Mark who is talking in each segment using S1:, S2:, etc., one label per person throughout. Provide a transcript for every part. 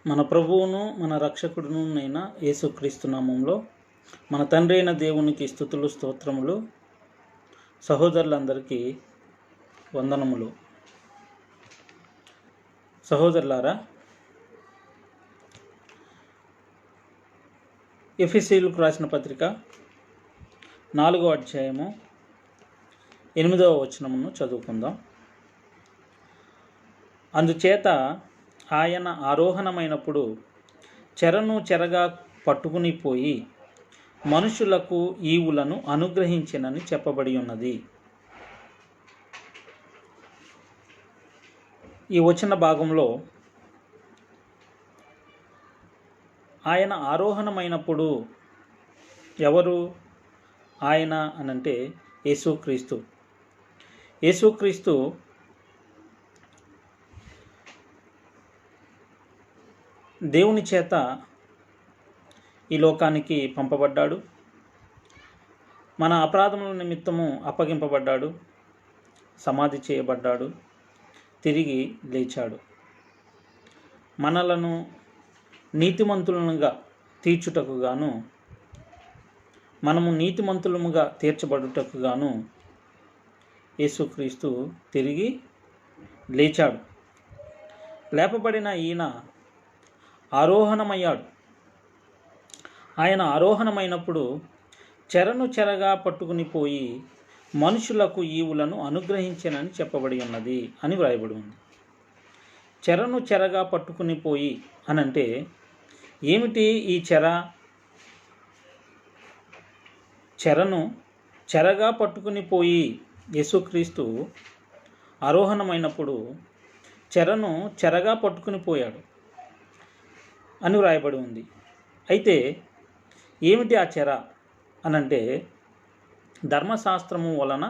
S1: మన ప్రభువును మన రక్షకుడును అయిన యేసుక్రీస్తు నామంలో మన తండ్రి అయిన దేవునికి స్తుతులు స్తోత్రములు. సహోదరులందరికీ వందనములు. సహోదరులారా, ఎఫెసీయులకు రాసిన పత్రిక 4వ అధ్యాయము 8వ వచనమును చదువుకుందాం. అందుచేత ఆయన ఆరోహణమైనప్పుడు చెరను చెరగా పట్టుకుని పోయి మనుషులకు ఈవులను అనుగ్రహించినని చెప్పబడి ఉన్నది. ఈ వచన భాగంలో ఆయన ఆరోహణమైనప్పుడు ఎవరు ఆయన అనంటే యేసుక్రీస్తు. యేసుక్రీస్తు దేవుని చేత ఈ లోకానికి పంపబడ్డాడు. మన అపరాధముల నిమిత్తము అప్పగింపబడ్డాడు, సమాధి చేయబడ్డాడు, తిరిగి లేచాడు. మనలను నీతిమంతులుగా తీర్చుటకు గాను, మనము నీతిమంతులముగా తీర్చబడుటకు గాను యేసుక్రీస్తు తిరిగి లేచాడు. లేపబడిన ఈయన ఆరోహణమయ్యాడు. ఆయన ఆరోహణమైనప్పుడు చెరను చెరగా పట్టుకుని పోయి మనుషులకు ఈవులను అనుగ్రహించనని చెప్పబడి ఉన్నది అని వ్రాయబడి ఉంది. చెరను చెరగా పట్టుకుని పోయి అనంటే ఏమిటి? ఈ చెరను చెరగా పట్టుకుని పోయి యేసుక్రీస్తు ఆరోహణమైనప్పుడు చెరను చెరగా పట్టుకుని పోయాడు అని వ్రాయబడి ఉంది. అయితే ఏమిటి ఆ చెర అనంటే ధర్మశాస్త్రము వలన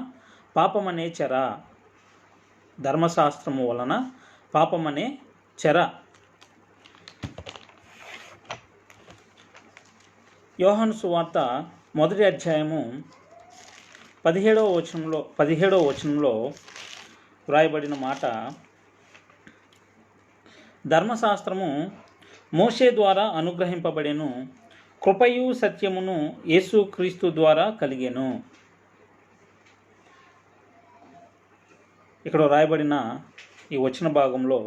S1: పాపమనే చెర. ధర్మశాస్త్రము వలన పాపమనే చెర. యోహాను సువార్త 1వ అధ్యాయము 17వ వచనంలో వ్రాయబడిన మాట, ధర్మశాస్త్రము మోషే ద్వారా అనుగ్రహింపబడెను, కృపయు సత్యమును యేసుక్రీస్తు ద్వారా కలిగెను. ఇక్కడ రాయబడిన ఈ వచన భాగంలో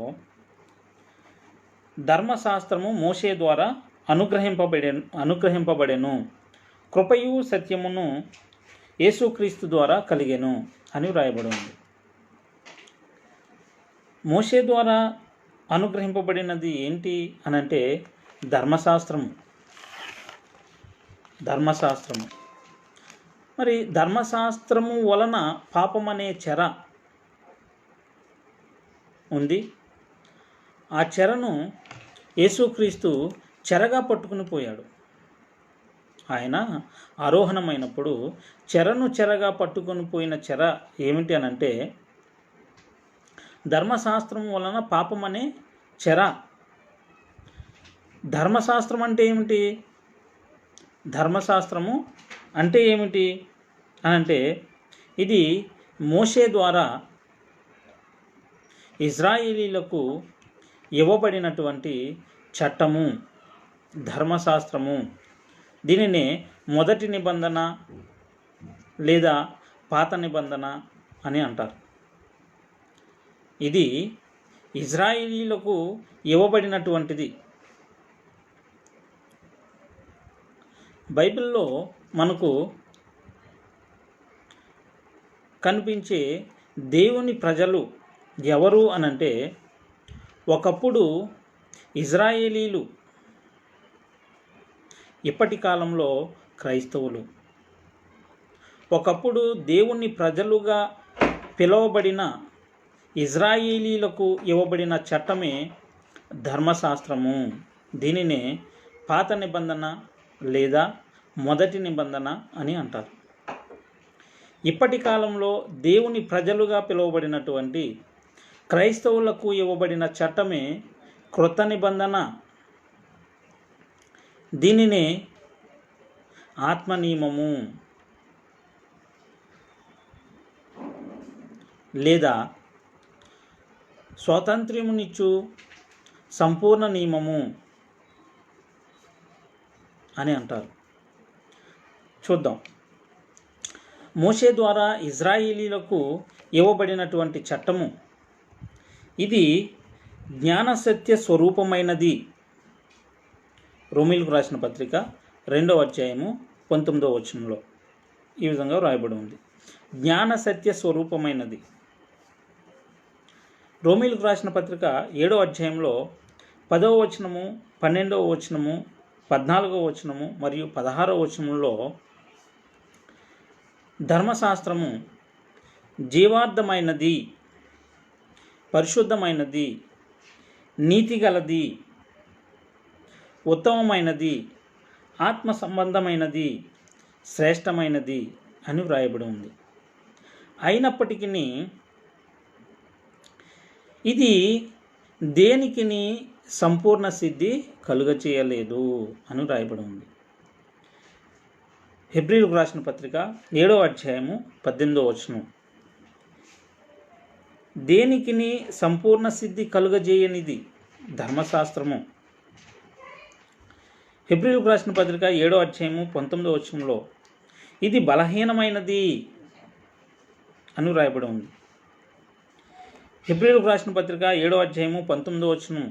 S1: ధర్మశాస్త్రము మోషే ద్వారా అనుగ్రహింపబడెను, కృపయు సత్యమును యేసుక్రీస్తు ద్వారా కలిగెను అని వ్రాయబడి ఉంది. మోషే ద్వారా అనుగ్రహింపబడినది ఏంటి అనంటే ధర్మశాస్త్రము. మరి ధర్మశాస్త్రము వలన పాపం అనే చెర ఉంది. ఆ చెరను యేసుక్రీస్తు చెరగా పట్టుకుని పోయాడు. ఆయన ఆరోహణమైనప్పుడు చెరను చెరగా పట్టుకొని పోయిన చెర ఏమిటి అనంటే ధర్మశాస్త్రం వలన పాపం అనే చెర. ధర్మశాస్త్రం అంటే ఏమిటి? ధర్మశాస్త్రము అంటే ఏమిటి అనంటే ఇది మోషే ద్వారా ఇజ్రాయేలీలకు ఇవ్వబడినటువంటి చట్టము, ధర్మశాస్త్రము. దీనినే మొదటి నిబంధన లేదా పాత నిబంధన అని అంటారు. ఇది ఇజ్రాయేలీలకు ఇవ్వబడినటువంటిది. బైబిల్లో మనకు కనిపించే దేవుని ప్రజలు ఎవరు అనంటే ఒకప్పుడు ఇజ్రాయేలీలు, ఇప్పటి కాలంలో క్రైస్తవులు. ఒకప్పుడు దేవుని ప్రజలుగా పిలువబడిన ఇజ్రాయేలీలకు ఇవ్వబడిన చట్టమే ధర్మశాస్త్రము. దీనినే పాత నిబంధన లేదా మొదటి నిబంధన అని అంటారు. ఇప్పటి కాలంలో దేవుని ప్రజలుగా పిలువబడినటువంటి క్రైస్తవులకు ఇవ్వబడిన చట్టమే క్రొత్త నిబంధన. దీనినే ఆత్మ నియమము లేదా స్వాతంత్ర్యమునిచ్చు సంపూర్ణ నియమము అని అంటారు. చూద్దాం. మోషే ద్వారా ఇజ్రాయేలీలకు ఇవ్వబడినటువంటి చట్టము ఇది జ్ఞానసత్య స్వరూపమైనది. రోమీలకు రాసిన పత్రిక 2వ అధ్యాయము 19వ వచనంలో ఈ విధంగా వ్రాయబడి ఉంది. జ్ఞాన సత్య స్వరూపమైనది. రోమీలకు రాసిన పత్రిక 7వ అధ్యాయంలో 10వ వచనము, 12వ వచనము, 14వ వచనము మరియు 16వ వచనంలో ధర్మశాస్త్రము జీవార్థమైనది, పరిశుద్ధమైనది, నీతిగలది, ఉత్తమమైనది, ఆత్మ సంబంధమైనది, శ్రేష్టమైనది అని వ్రాయబడి ఉంది. అయినప్పటికీ ఇది దేనికిని సంపూర్ణ సిద్ధి కలుగచేయలేదు అని వ్రాయబడి ఉంది. హెబ్రీలకు రాసిన పత్రిక 7వ అధ్యాయము 18వ వచనం. దేనికిని సంపూర్ణ సిద్ధి కలుగజేయనిది ధర్మశాస్త్రము. హెబ్రీలకు రాసిన పత్రిక 7వ అధ్యాయము 19వ వచనంలో ఇది బలహీనమైనది అని వ్రాయబడి ఉంది. హెబ్రీలకు రాసిన పత్రిక 7వ అధ్యాయము 19వ వచనం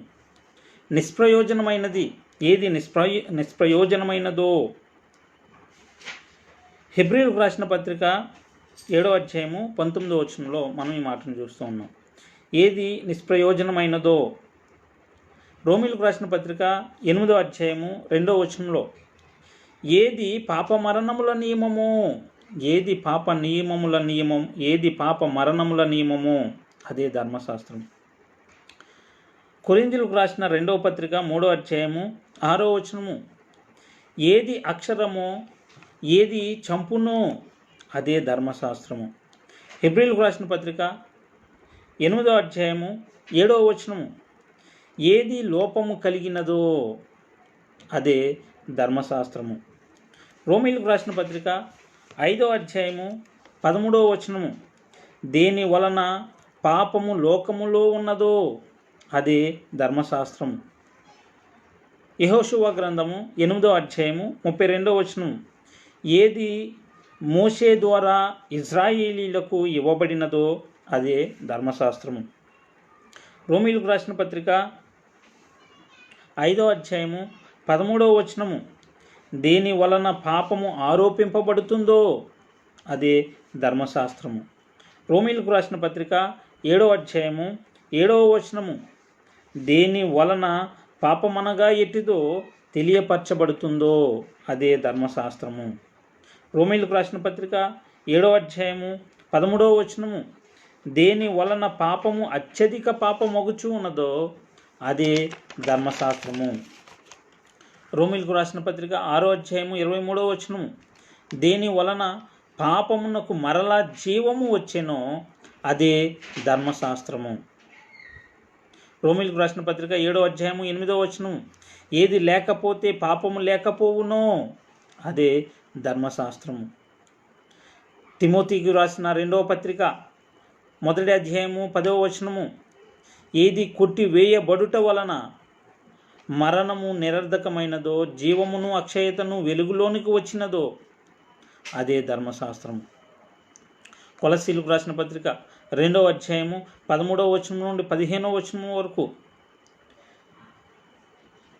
S1: నిష్ప్రయోజనమైనది. ఏది నిష్ప్రయోజనమైనదో. హెబ్రీలకు రాసిన పత్రిక 7వ అధ్యాయము 19వ వచనంలో మనం ఈ మాటను చూస్తూ ఉన్నాం. ఏది నిష్ప్రయోజనమైనదో. రోమీలకు రాసిన పత్రిక 8వ అధ్యాయము 2వ వచనంలో ఏది పాప మరణముల నియమము, ఏది పాప మరణముల నియమము అదే ధర్మశాస్త్రం. కొరింథీయులకు రాసిన 2వ పత్రిక 3వ అధ్యాయము 6వ వచనము ఏది అక్షరమో, ఏది చంపునో అదే ధర్మశాస్త్రము. హెబ్రీలకు రాసిన పత్రిక 8వ అధ్యాయము 7వ వచనము ఏది లోపము కలిగినదో అదే ధర్మశాస్త్రము. రోమీలకు రాసిన పత్రిక 5వ అధ్యాయము 13వ వచనము దేని వలన పాపము లోకములో ఉన్నదో అదే ధర్మశాస్త్రము. యెహోషువ గ్రంథము 8వ అధ్యాయము 32వ వచనం ఏది మోషే ద్వారా ఇజ్రాయేలీలకు ఇవ్వబడినదో అదే ధర్మశాస్త్రము. రోమీలకు రాసిన పత్రిక 5వ అధ్యాయము 13వ వచనము దేని వలన పాపము ఆరోపింపబడుతుందో అదే ధర్మశాస్త్రము. రోమీలకు రాసిన పత్రిక 7వ అధ్యాయము 7వ వచనము దేని వలన పాపమనగా ఎట్టిదో తెలియపరచబడుతుందో అదే ధర్మశాస్త్రము. రోమీలకు రాసిన పత్రిక 7వ అధ్యాయము 13వ వచనము దేని వలన పాపము అత్యధిక పాపమొగుచూ ఉన్నదో అదే ధర్మశాస్త్రము. రోమీలకు రాసిన పత్రిక 6వ అధ్యాయము 23వ వచనము దేని వలన పాపమునకు మరలా జీవము వచ్చెనో అదే ధర్మశాస్త్రము. రోమీలకు రాసిన పత్రిక 7వ అధ్యాయము 8వ వచనం ఏది లేకపోతే పాపము లేకపోవునో అదే ధర్మశాస్త్రము. తిమోతికి రాసిన 2వ పత్రిక 1వ అధ్యాయము 10వ వచనము ఏది కొట్టి వేయబడుట వలన మరణము నిరర్ధకమైనదో, జీవమును అక్షయతను వెలుగులోనికి వచ్చినదో అదే ధర్మశాస్త్రము. కొలస్సీలకు రాసిన పత్రిక 2వ అధ్యాయము 13వ వచనం నుండి 15వ వచనం వరకు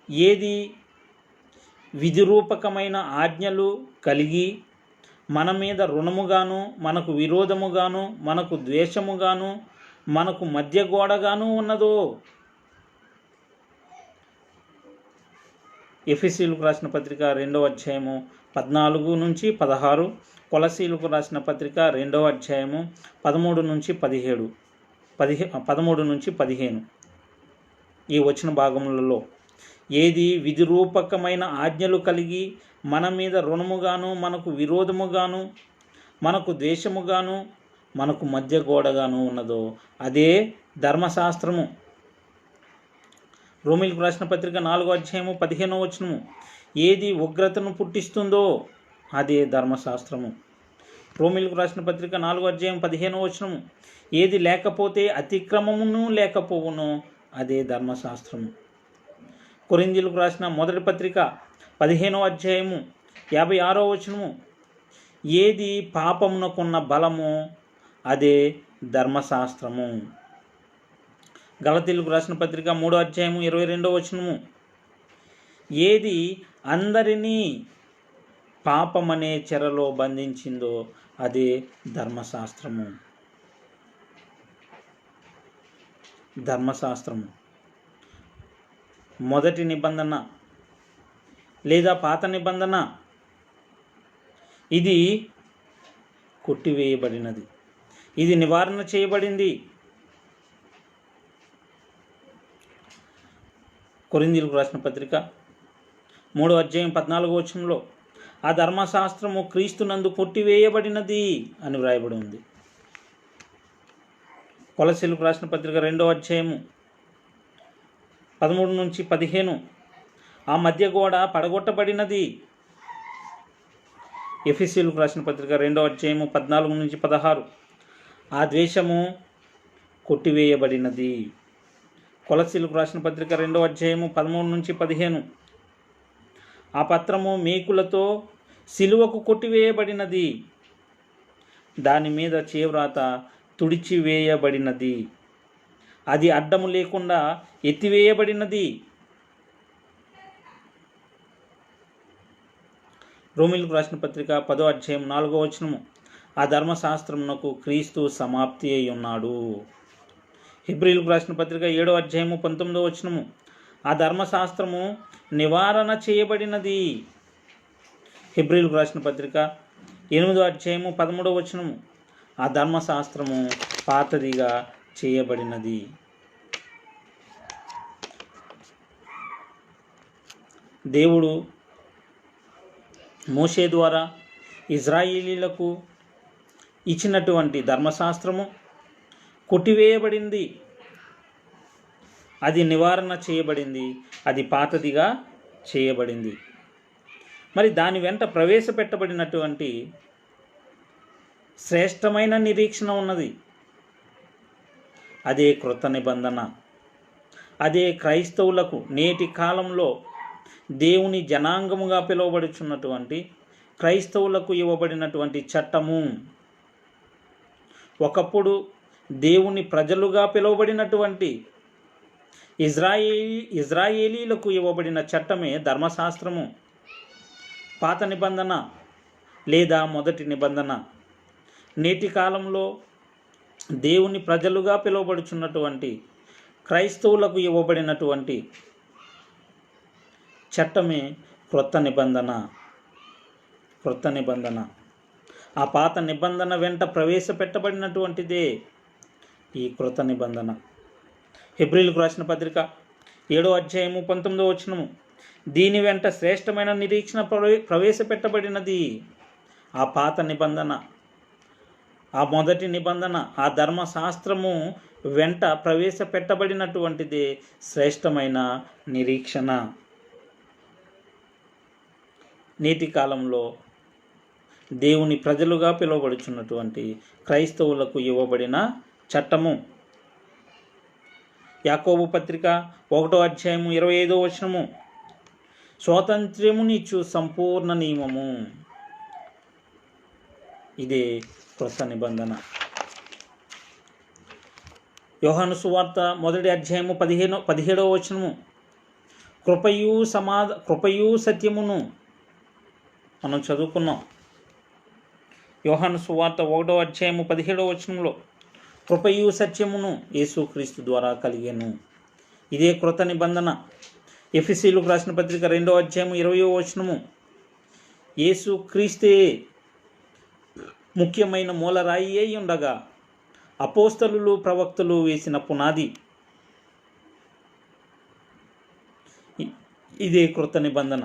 S1: ఏది విధిరూపకమైన ఆజ్ఞలు కలిగి మన మీద రుణముగాను, మనకు విరోధముగాను, మనకు ద్వేషముగాను, మనకు మధ్య గోడగాను ఉన్నదో. ఎఫెసీయులకు రాసిన పత్రిక 2వ అధ్యాయము 14 నుంచి 16, కొలస్సీయులకు రాసిన పత్రిక 2వ అధ్యాయము 13 నుంచి 15 ఈ వచన భాగములలో ఏది విధిరూపకమైన ఆజ్ఞలు కలిగి మన మీద రుణముగాను, మనకు విరోధముగాను, మనకు ద్వేషముగాను, మనకు మధ్య గోడగాను ఉన్నదో అదే ధర్మశాస్త్రము. రోమీలకు రాసిన పత్రిక 4వ అధ్యాయము 15వ వచనము ఏది ఉగ్రతను పుట్టిస్తుందో అదే ధర్మశాస్త్రము. రోమీలకు రాసిన పత్రిక 4వ అధ్యాయం 15వ వచనము ఏది లేకపోతే అతిక్రమమును లేకపోవునో అదే ధర్మశాస్త్రము. కొరింథీయులకు రాసిన మొదటి పత్రిక 15వ అధ్యాయము 56వ వచనము, ఏది పాపమునకున్న బలము అదే ధర్మశాస్త్రము. గలతీయులకు రాసిన పత్రిక 3వ అధ్యాయము 22వ వచనము, ఏది అందరినీ పాపమనే చెరలో బంధించిందో అదే ధర్మశాస్త్రము. ధర్మశాస్త్రము మొదటి నిబంధన లేదా పాత నిబంధన ఇది కొట్టివేయబడినది, ఇది నివారణ చేయబడింది. కొరింథీయులకు రాసిన పత్రిక 3వ అధ్యాయం 14వ వచనంలో ఆ ధర్మశాస్త్రము క్రీస్తునందు కొట్టివేయబడినది అని వ్రాయబడి ఉంది. కొలస్సీయులకు రాసిన పత్రిక 2వ అధ్యాయము 13 నుంచి 15, ఆ మధ్య గోడ పడగొట్టబడినది. ఎఫెసీయులకు రాసిన పత్రిక 2వ అధ్యాయము 14 నుంచి 16, ఆ ద్వేషము కొట్టివేయబడినది. కొలస్సీయులకు రాసిన పత్రిక 2వ అధ్యాయము 13 నుంచి 15, ఆ పత్రము మేకులతో సిలువకు కొట్టివేయబడినది, దాని మీద చేవ్రాత తుడిచివేయబడినది, అది అడ్డము లేకుండా ఎత్తివేయబడినది. రోమీయులకు రాసిన పత్రిక 10వ అధ్యాయం 4వ వచనము, ఆ ధర్మశాస్త్రమునకు క్రీస్తు సమాప్తి అయి ఉన్నాడు. హెబ్రీయులకు రాసిన పత్రిక 7వ అధ్యాయము 19వ వచనము, ఆ ధర్మశాస్త్రము నివారణ చేయబడినది. హెబ్రీయులకు రాసిన పత్రిక 8వ అధ్యాయము 13వ వచనము, ఆ ధర్మశాస్త్రము పాతదిగా చేయబడినది. దేవుడు మోషే ద్వారా ఇజ్రాయేలీలకు ఇచ్చినటువంటి ధర్మశాస్త్రము కొట్టివేయబడింది, అది నివారణ చేయబడింది, అది పాతదిగా చేయబడింది. మరి దాని వెంట ప్రవేశపెట్టబడినటువంటి శ్రేష్టమైన నిరీక్షణ ఉన్నది, అదే క్రొత్త నిబంధన. అదే క్రైస్తవులకు నేటి కాలంలో దేవుని జనాంగముగా పిలువబడుచున్నటువంటి క్రైస్తవులకు ఇవ్వబడినటువంటి చట్టము. ఒకప్పుడు దేవుని ప్రజలుగా పిలువబడినటువంటి ఇజ్రాయేలీలకు ఇవ్వబడిన చట్టమే ధర్మశాస్త్రము. పాత నిబంధన లేదా మొదటి నిబంధన నేటి కాలంలో దేవుని ప్రజలుగా పిలువబడుచున్నటువంటి క్రైస్తవులకు ఇవ్వబడినటువంటి చట్టమే క్రొత్త నిబంధన. క్రొత్త నిబంధన ఆ పాత నిబంధన వెంట ప్రవేశపెట్టబడినటువంటిదే ఈ క్రొత్త నిబంధన. హెబ్రీయులకు రాసిన పత్రిక 7వ అధ్యాయము 19వ వచనము, దీని వెంట శ్రేష్టమైన నిరీక్షణ ప్రవేశపెట్టబడినది. ఆ పాత నిబంధన, ఆ మొదటి నిబంధన, ఆ ధర్మశాస్త్రము వెంట ప్రవేశపెట్టబడినటువంటిదే శ్రేష్టమైన నిరీక్షణ. నేటి కాలంలో దేవుని ప్రజలుగా పిలువబడుచున్నటువంటి క్రైస్తవులకు ఇవ్వబడిన చట్టము. యాకోబు పత్రిక 1వ అధ్యాయము 25వ వచనము, స్వాతంత్ర్యమునిచ్చు సంపూర్ణ నియమము. ఇదే క్రొత్త నిబంధన. యోహాను సువార్త 1వ అధ్యాయము 17వ వచనము, కృపయు సత్యమును మనం చదువుకున్నాం. యోహాను సువార్త 1వ అధ్యాయము 17వ వచనంలో కృపయు సత్యమును యేసుక్రీస్తు ద్వారా కలిగెను. ఇదే క్రొత్త నిబంధన. ఎఫెసీయులకు రాసిన పత్రిక 2వ అధ్యాయము 20వ వచనము, యేసుక్రీస్తే ముఖ్యమైన మూలరాయి అయి ఉండగా అపోస్తలులు ప్రవక్తలు వేసిన పునాది. ఇదే క్రొత్త నిబంధన.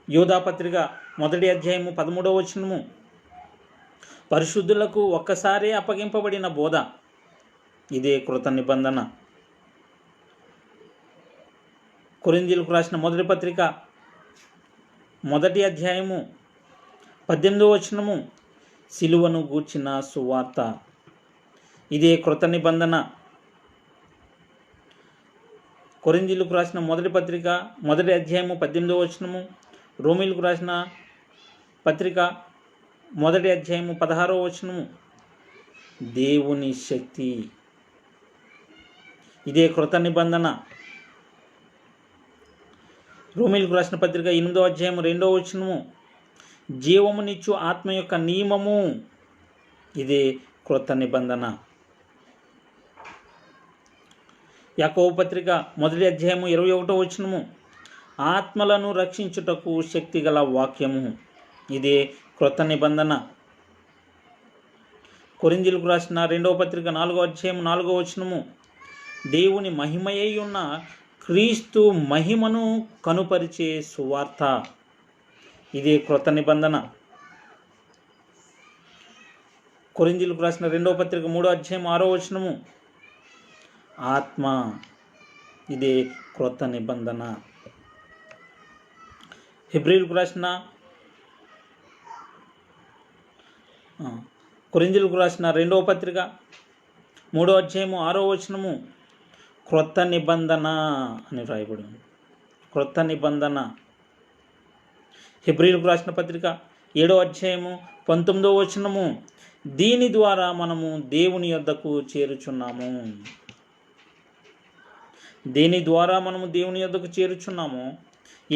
S1: యోధా పత్రిక 1వ అధ్యాయము 13వ వచనము, పరిశుద్ధులకు ఒక్కసారే అప్పగింపబడిన బోధ. ఇదే కృత నిబంధన. కొరింథీయులకు రాసిన మొదటి పత్రిక 1వ అధ్యాయము 18వ వచనము, సిలువను గూర్చిన సువార్త. ఇదే కృత నిబంధన. కొరింథీయులకు రాసిన మొదటి పత్రిక మొదటి అధ్యాయము 18వ వచనము, రోమీయులకు రాసిన పత్రిక మొదటి అధ్యాయము 16వ వచనము. దేవుని శక్తి, ఇదే కృత నిబంధన. రోమీయులకు రాసిన పత్రిక 8వ అధ్యాయము 2వ వచనము, జీవమునిచ్చు ఆత్మ యొక్క నియమము, ఇదే కృత నిబంధన. యాకోబు పత్రిక మొదటి అధ్యాయము 21వ వచనము, ఆత్మలను రక్షించుటకు శక్తిగల వాక్యము, ఇదే కృత నిబంధన. కొరింథీయులకు రాసిన 2వ పత్రిక 4వ అధ్యాయం 4వ వచనము, దేవుని మహిమయై ఉన్న క్రీస్తు మహిమను కనుపరిచే సువార్త, ఇదే కృత నిబంధన. కొరింథీయులకు రాసిన 2వ పత్రిక 3వ అధ్యాయం 6వ వచనము, ఆత్మ, ఇదే క్రొత్త నిబంధన. హెబ్రీయులకు రాసిన కొరింథీయులకు రాసిన 2వ పత్రిక 3వ అధ్యాయము 6వ వచనము, క్రొత్త నిబంధన అని వ్రాయబడి ఉంది. క్రొత్త నిబంధన. హెబ్రీయులకు రాసిన పత్రిక 7వ అధ్యాయము 19వ వచనము, దీని ద్వారా మనము దేవుని యొద్దకు చేరుచున్నాము. దేని ద్వారా మనము దేవుని యొద్దకు చేరుచున్నామో,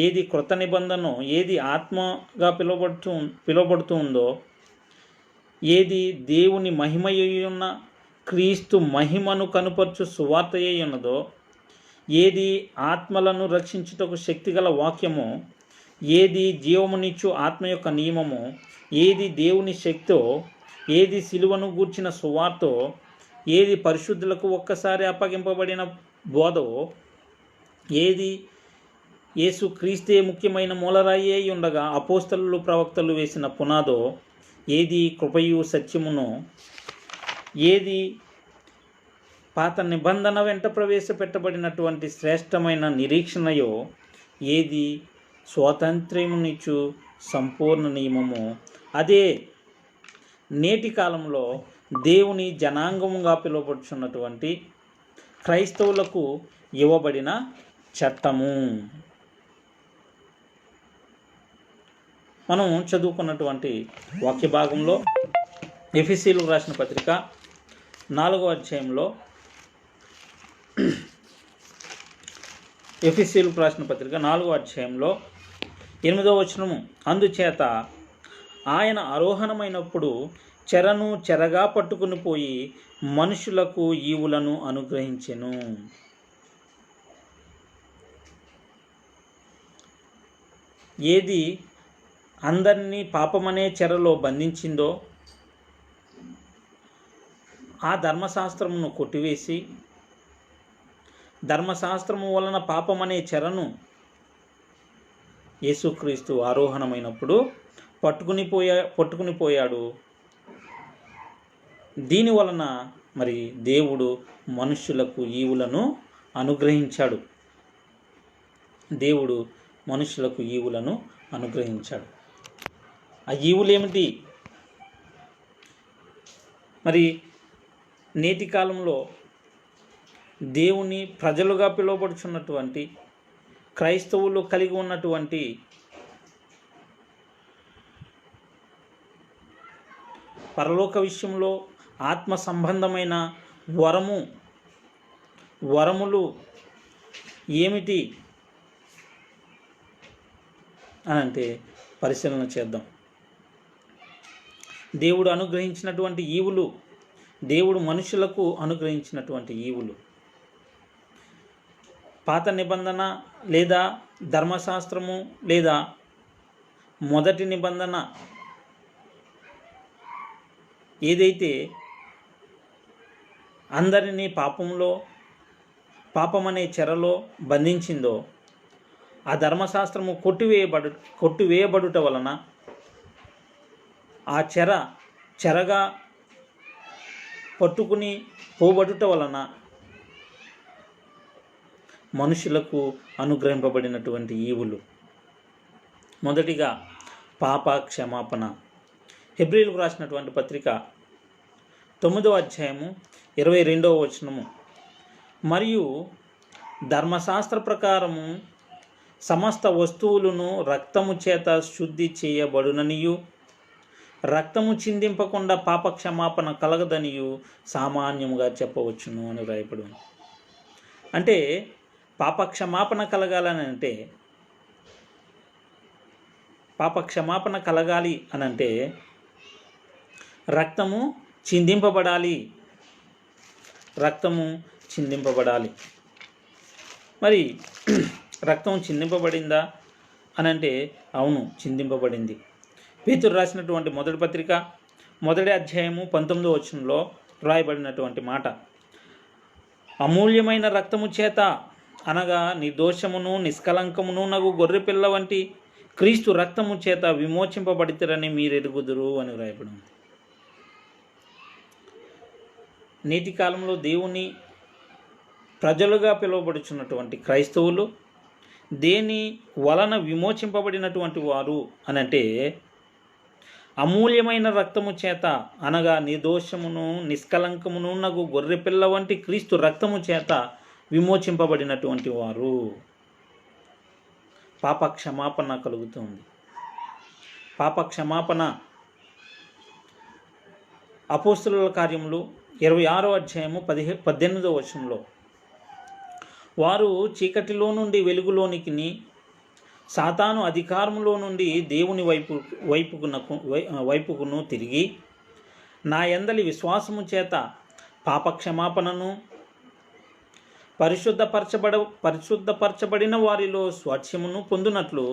S1: ఏది క్రొత్త నిబంధనో, ఏది ఆత్మగా పిలువబడుతూ ఉందో, ఏది దేవుని మహిమయ్యున్న క్రీస్తు మహిమను కనుపరచు సువార్త అయి ఉన్నదో, ఏది ఆత్మలను రక్షించుటకు శక్తిగల వాక్యమో, ఏది జీవమునిచ్చు ఆత్మ యొక్క నియమమో, ఏది దేవుని శక్తో, ఏది సిలువను గూర్చిన సువార్తో, ఏది పరిశుద్ధులకు ఒక్కసారి అప్పగింపబడిన బోధో, ఏది యేసు క్రీస్తే ముఖ్యమైన మూలరాయి అయి ఉండగా అపోస్తలులు ప్రవక్తలు వేసిన పునాదో, ఏది కృపయు సత్యమునో, ఏది పాత నిబంధన వెంట ప్రవేశపెట్టబడినటువంటి శ్రేష్టమైన నిరీక్షణయో, ఏది స్వాతంత్ర్యమునిచ్చు సంపూర్ణ నియమము, అదే నేటి కాలంలో దేవుని జనాంగముగా పిలువబడుచున్నటువంటి క్రైస్తవులకు ఇవ్వబడిన చట్టము. మనం చదువుకున్నటువంటి వాక్య భాగంలో ఎఫెసీయులకు రాసిన పత్రిక 4వ అధ్యాయంలో ఎఫెసీయులకు రాసిన పత్రిక 4వ అధ్యాయంలో 8వ వచనము, అందుచేత ఆయన ఆరోహణమైనప్పుడు చెరను చెరగా పట్టుకుని పోయి మనుషులకు ఈవులను అనుగ్రహించెను. ఏది అందరినీ పాపమనే చెరలో బంధించిందో, ఆ ధర్మశాస్త్రమును కొట్టివేసి ధర్మశాస్త్రము వలన పాపమనే చెరను యేసుక్రీస్తు ఆరోహణమైనప్పుడు పట్టుకుని పోయాడు. దీని వలన మరి దేవుడు మనుష్యులకు ఈవులను అనుగ్రహించాడు. దేవుడు మనుష్యులకు ఈవులను అనుగ్రహించాడు. ఆ ఈవులేమిటి? మరి నేటి కాలంలో దేవుని ప్రజలుగా పిలువబడుచున్నటువంటి క్రైస్తవులు కలిగి ఉన్నటువంటి పరలోక విషయంలో ఆత్మ సంబంధమైన వరములు ఏమిటి అని అంటే పరిశీలన చేద్దాం. దేవుడు అనుగ్రహించినటువంటి ఈవులు, దేవుడు మనుషులకు అనుగ్రహించినటువంటి ఈవులు, పాత నిబంధన లేదా ధర్మశాస్త్రము లేదా మొదటి నిబంధన ఏదైతే అందరినీ పాపమనే చెరలో బంధించిందో, ఆ ధర్మశాస్త్రము కొట్టివేయబడుట వలన, ఆ చెరగా పట్టుకుని పోబడుట వలన మనుషులకు అనుగ్రహింపబడినటువంటి ఈవులు. మొదటిగా పాప క్షమాపణ. హెబ్రీయులకు రాసినటువంటి పత్రిక 9వ అధ్యాయము 22వ వచనము, మరియు ధర్మశాస్త్ర ప్రకారము సమస్త వస్తువులను రక్తము చేత శుద్ధి చేయబడుననియు రక్తము చిందింపకుండా పాపక్షమాపణ కలగదనియు సామాన్యముగా చెప్పవచ్చును అని రాయబడి ఉంది. అంటే పాపక్షమాపణ కలగాలని అంటే పాపక్షమాపణ కలగాలి అనంటే రక్తము చిందింపబడాలి. రక్తము చిందింపబడాలి. మరి రక్తం చిందింపబడిందా అనంటే అవును, చిందింపబడింది. పేతురు రాసినటువంటి మొదటి పత్రిక 1వ అధ్యాయము 19వ వచనంలో రాయబడినటువంటి మాట, అమూల్యమైన రక్తము చేత అనగా నిర్దోషమును నిష్కలంకమును నగు గొర్రెపిల్ల వంటి క్రీస్తు రక్తము చేత విమోచింపబడితరని మీరు ఎరుగుదురు అని రాయబడింది. నేటి కాలంలో దేవుని ప్రజలుగా పిలువబడుచున్నటువంటి క్రైస్తవులు దేని వలన విమోచింపబడినటువంటి వారు అనంటే అమూల్యమైన రక్తము చేత అనగా నిర్దోషమును నిష్కలంకమును నగు గొర్రెపిల్ల వంటి క్రీస్తు రక్తము చేత విమోచింపబడినటువంటి వారు. పాప క్షమాపణ కలుగుతుంది. పాప క్షమాపణ అపోస్తలుల కార్యములు 26వ అధ్యాయము 18వ వచనంలో, వారు చీకటిలో నుండి వెలుగులోనికి సాతాను అధికారములో నుండి దేవుని వైపుకును తిరిగి నా యందలి విశ్వాసము చేత పాపక్షమాపణను పరిశుద్ధపరచబడిన వారిలో స్వాస్థ్యమును పొందునట్లు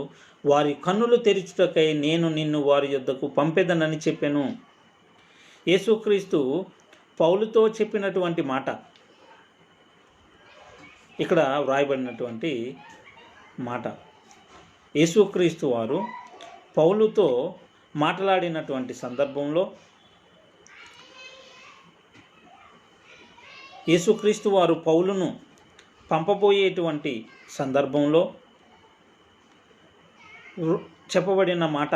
S1: వారి కన్నులు తెరుచుటకై నేను నిన్ను వారి యొద్దకు పంపెదనని చెప్పాను. యేసుక్రీస్తు పౌలుతో చెప్పినటువంటి మాట ఇక్కడ వ్రాయబడినటువంటి మాట. యేసుక్రీస్తు వారు పౌలుతో మాట్లాడినటువంటి సందర్భంలో యేసుక్రీస్తు వారు పౌలును పంపబోయేటువంటి సందర్భంలో చెప్పబడిన మాట,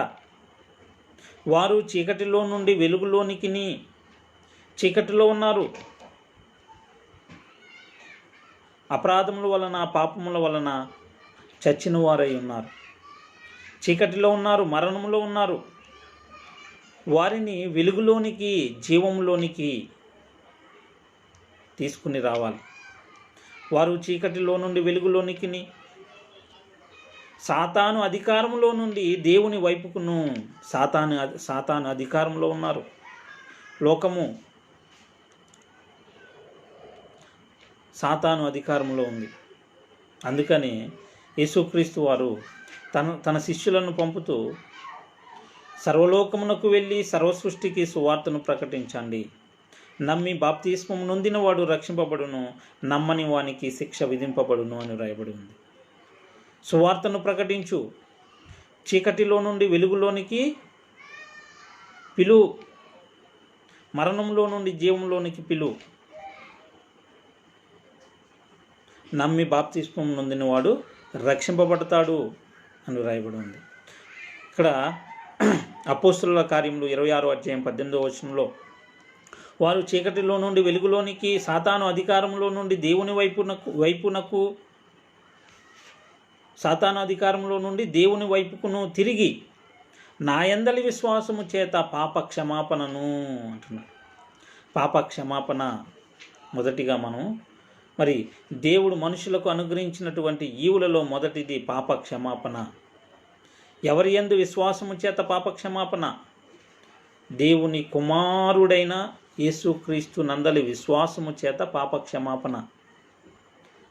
S1: వారు చీకటిలో నుండి వెలుగులోనికి చీకటిలో ఉన్నారు, అపరాధముల వలన పాపముల వలన చచ్చిన వారై ఉన్నారు, చీకటిలో ఉన్నారు, మరణంలో ఉన్నారు. వారిని వెలుగులోనికి జీవంలోనికి తీసుకుని రావాలి. వారు చీకటిలో నుండి వెలుగులోనికి సాతాను అధికారంలో నుండి దేవుని వైపుకును సాతాను అధికారంలో ఉన్నారు. లోకము సాతాను అధికారంలో ఉంది. అందుకని యేసుక్రీస్తు వారు తన శిష్యులను పంపుతూ సర్వలోకమునకు వెళ్ళి సర్వసృష్టికి సువార్తను ప్రకటించండి, నమ్మి బాప్తిస్మము నొందిన వాడు రక్షింపబడును, నమ్మని వానికి శిక్ష విధింపబడును అని రాయబడి ఉంది. సువార్తను ప్రకటించు, చీకటిలో నుండి వెలుగులోనికి పిలు, మరణంలో నుండి జీవంలోనికి పిలు, నమ్మి బాప్తిస్మము నొందిన వాడు రక్షింపబడతాడు అని రాయబడి ఉంది. ఇక్కడ అపోస్తలుల కార్యములు 26వ అధ్యాయం 18వ వచనంలో, వారు చీకటిలో నుండి వెలుగులోనికి సాతాను అధికారంలో నుండి దేవుని వైపునకు సాతాను అధికారంలో నుండి దేవుని వైపుకును తిరిగి నా యందలి విశ్వాసము చేత పాప క్షమాపణను అంటున్నారు. పాప క్షమాపణ మొదటిగా మరి దేవుడు మనుషులకు అనుగ్రహించినటువంటి ఈవులలో మొదటిది పాప క్షమాపణ. ఎవరి యందు విశ్వాసము చేత పాప క్షమాపణ? దేవుని కుమారుడైన యేసుక్రీస్తు నందలి విశ్వాసము చేత పాప క్షమాపణ.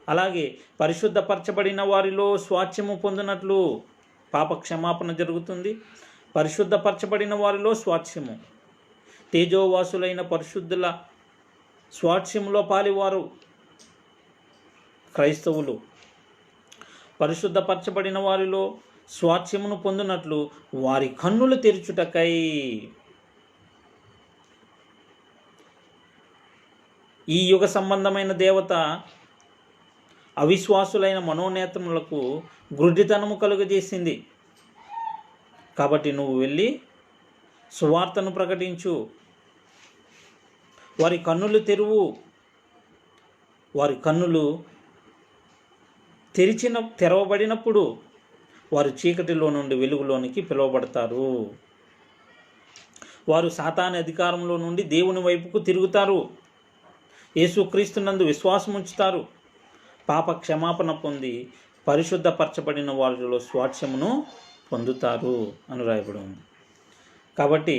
S1: అలాగే పరిశుద్ధపరచబడిన వారిలో స్వాస్థ్యము పొందినట్లు పాప క్షమాపణ జరుగుతుంది. పరిశుద్ధపరచబడిన వారిలో స్వాస్థ్యము, తేజోవాసులైన పరిశుద్ధుల స్వాస్థ్యములో పాలివారు క్రైస్తవులు. పరిశుద్ధపరచబడిన వారిలో స్వాస్థ్యమును పొందినట్లు వారి కన్నులు తెరుచుటకై ఈ యుగ సంబంధమైన దేవత అవిశ్వాసులైన మనోనేత్రములకు గ్రుడ్డితనము కలుగజేసింది. కాబట్టి నువ్వు వెళ్ళి సువార్తను ప్రకటించు, వారి కన్నులు తెరువు, వారి కన్నులు తెరవబడినప్పుడు వారు చీకటిలో నుండి వెలుగులోనికి పిలువబడతారు. వారు సాతాను అధికారంలో నుండి దేవుని వైపుకు తిరుగుతారు. యేసుక్రీస్తునందు విశ్వాసం ఉంచుతారు. పాప క్షమాపణ పొంది పరిశుద్ధపరచబడిన వారిలో స్వాస్థ్యమును పొందుతారు అని రాయబడి ఉంది. కాబట్టి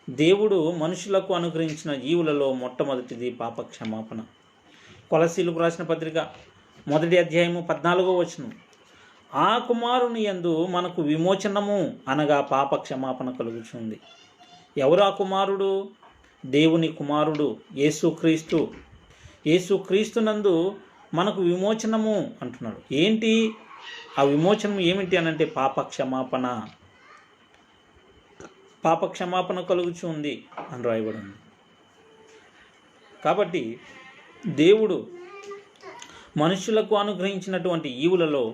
S1: దేవుడు మనుషులకు అనుగ్రహించిన ఈవులలో మొట్టమొదటిది పాప క్షమాపణ. కొలసీలకు రాసిన పత్రిక 1వ అధ్యాయము 14వ వచనం, ఆ కుమారుని యందు మనకు విమోచనము అనగా పాప క్షమాపణ కలుగుచుంది. ఎవరు ఆ కుమారుడు? దేవుని కుమారుడు యేసుక్రీస్తు. యేసుక్రీస్తునందు మనకు విమోచనము అంటున్నాడు. ఏంటి ఆ విమోచనం? ఏమిటి అనంటే పాప క్షమాపణ. పాప క్షమాపణ కలుగుచుంది అని రాయబడింది. కాబట్టి దేవుడు మనుషులకు అనుగ్రహించినటువంటి ఈవులలో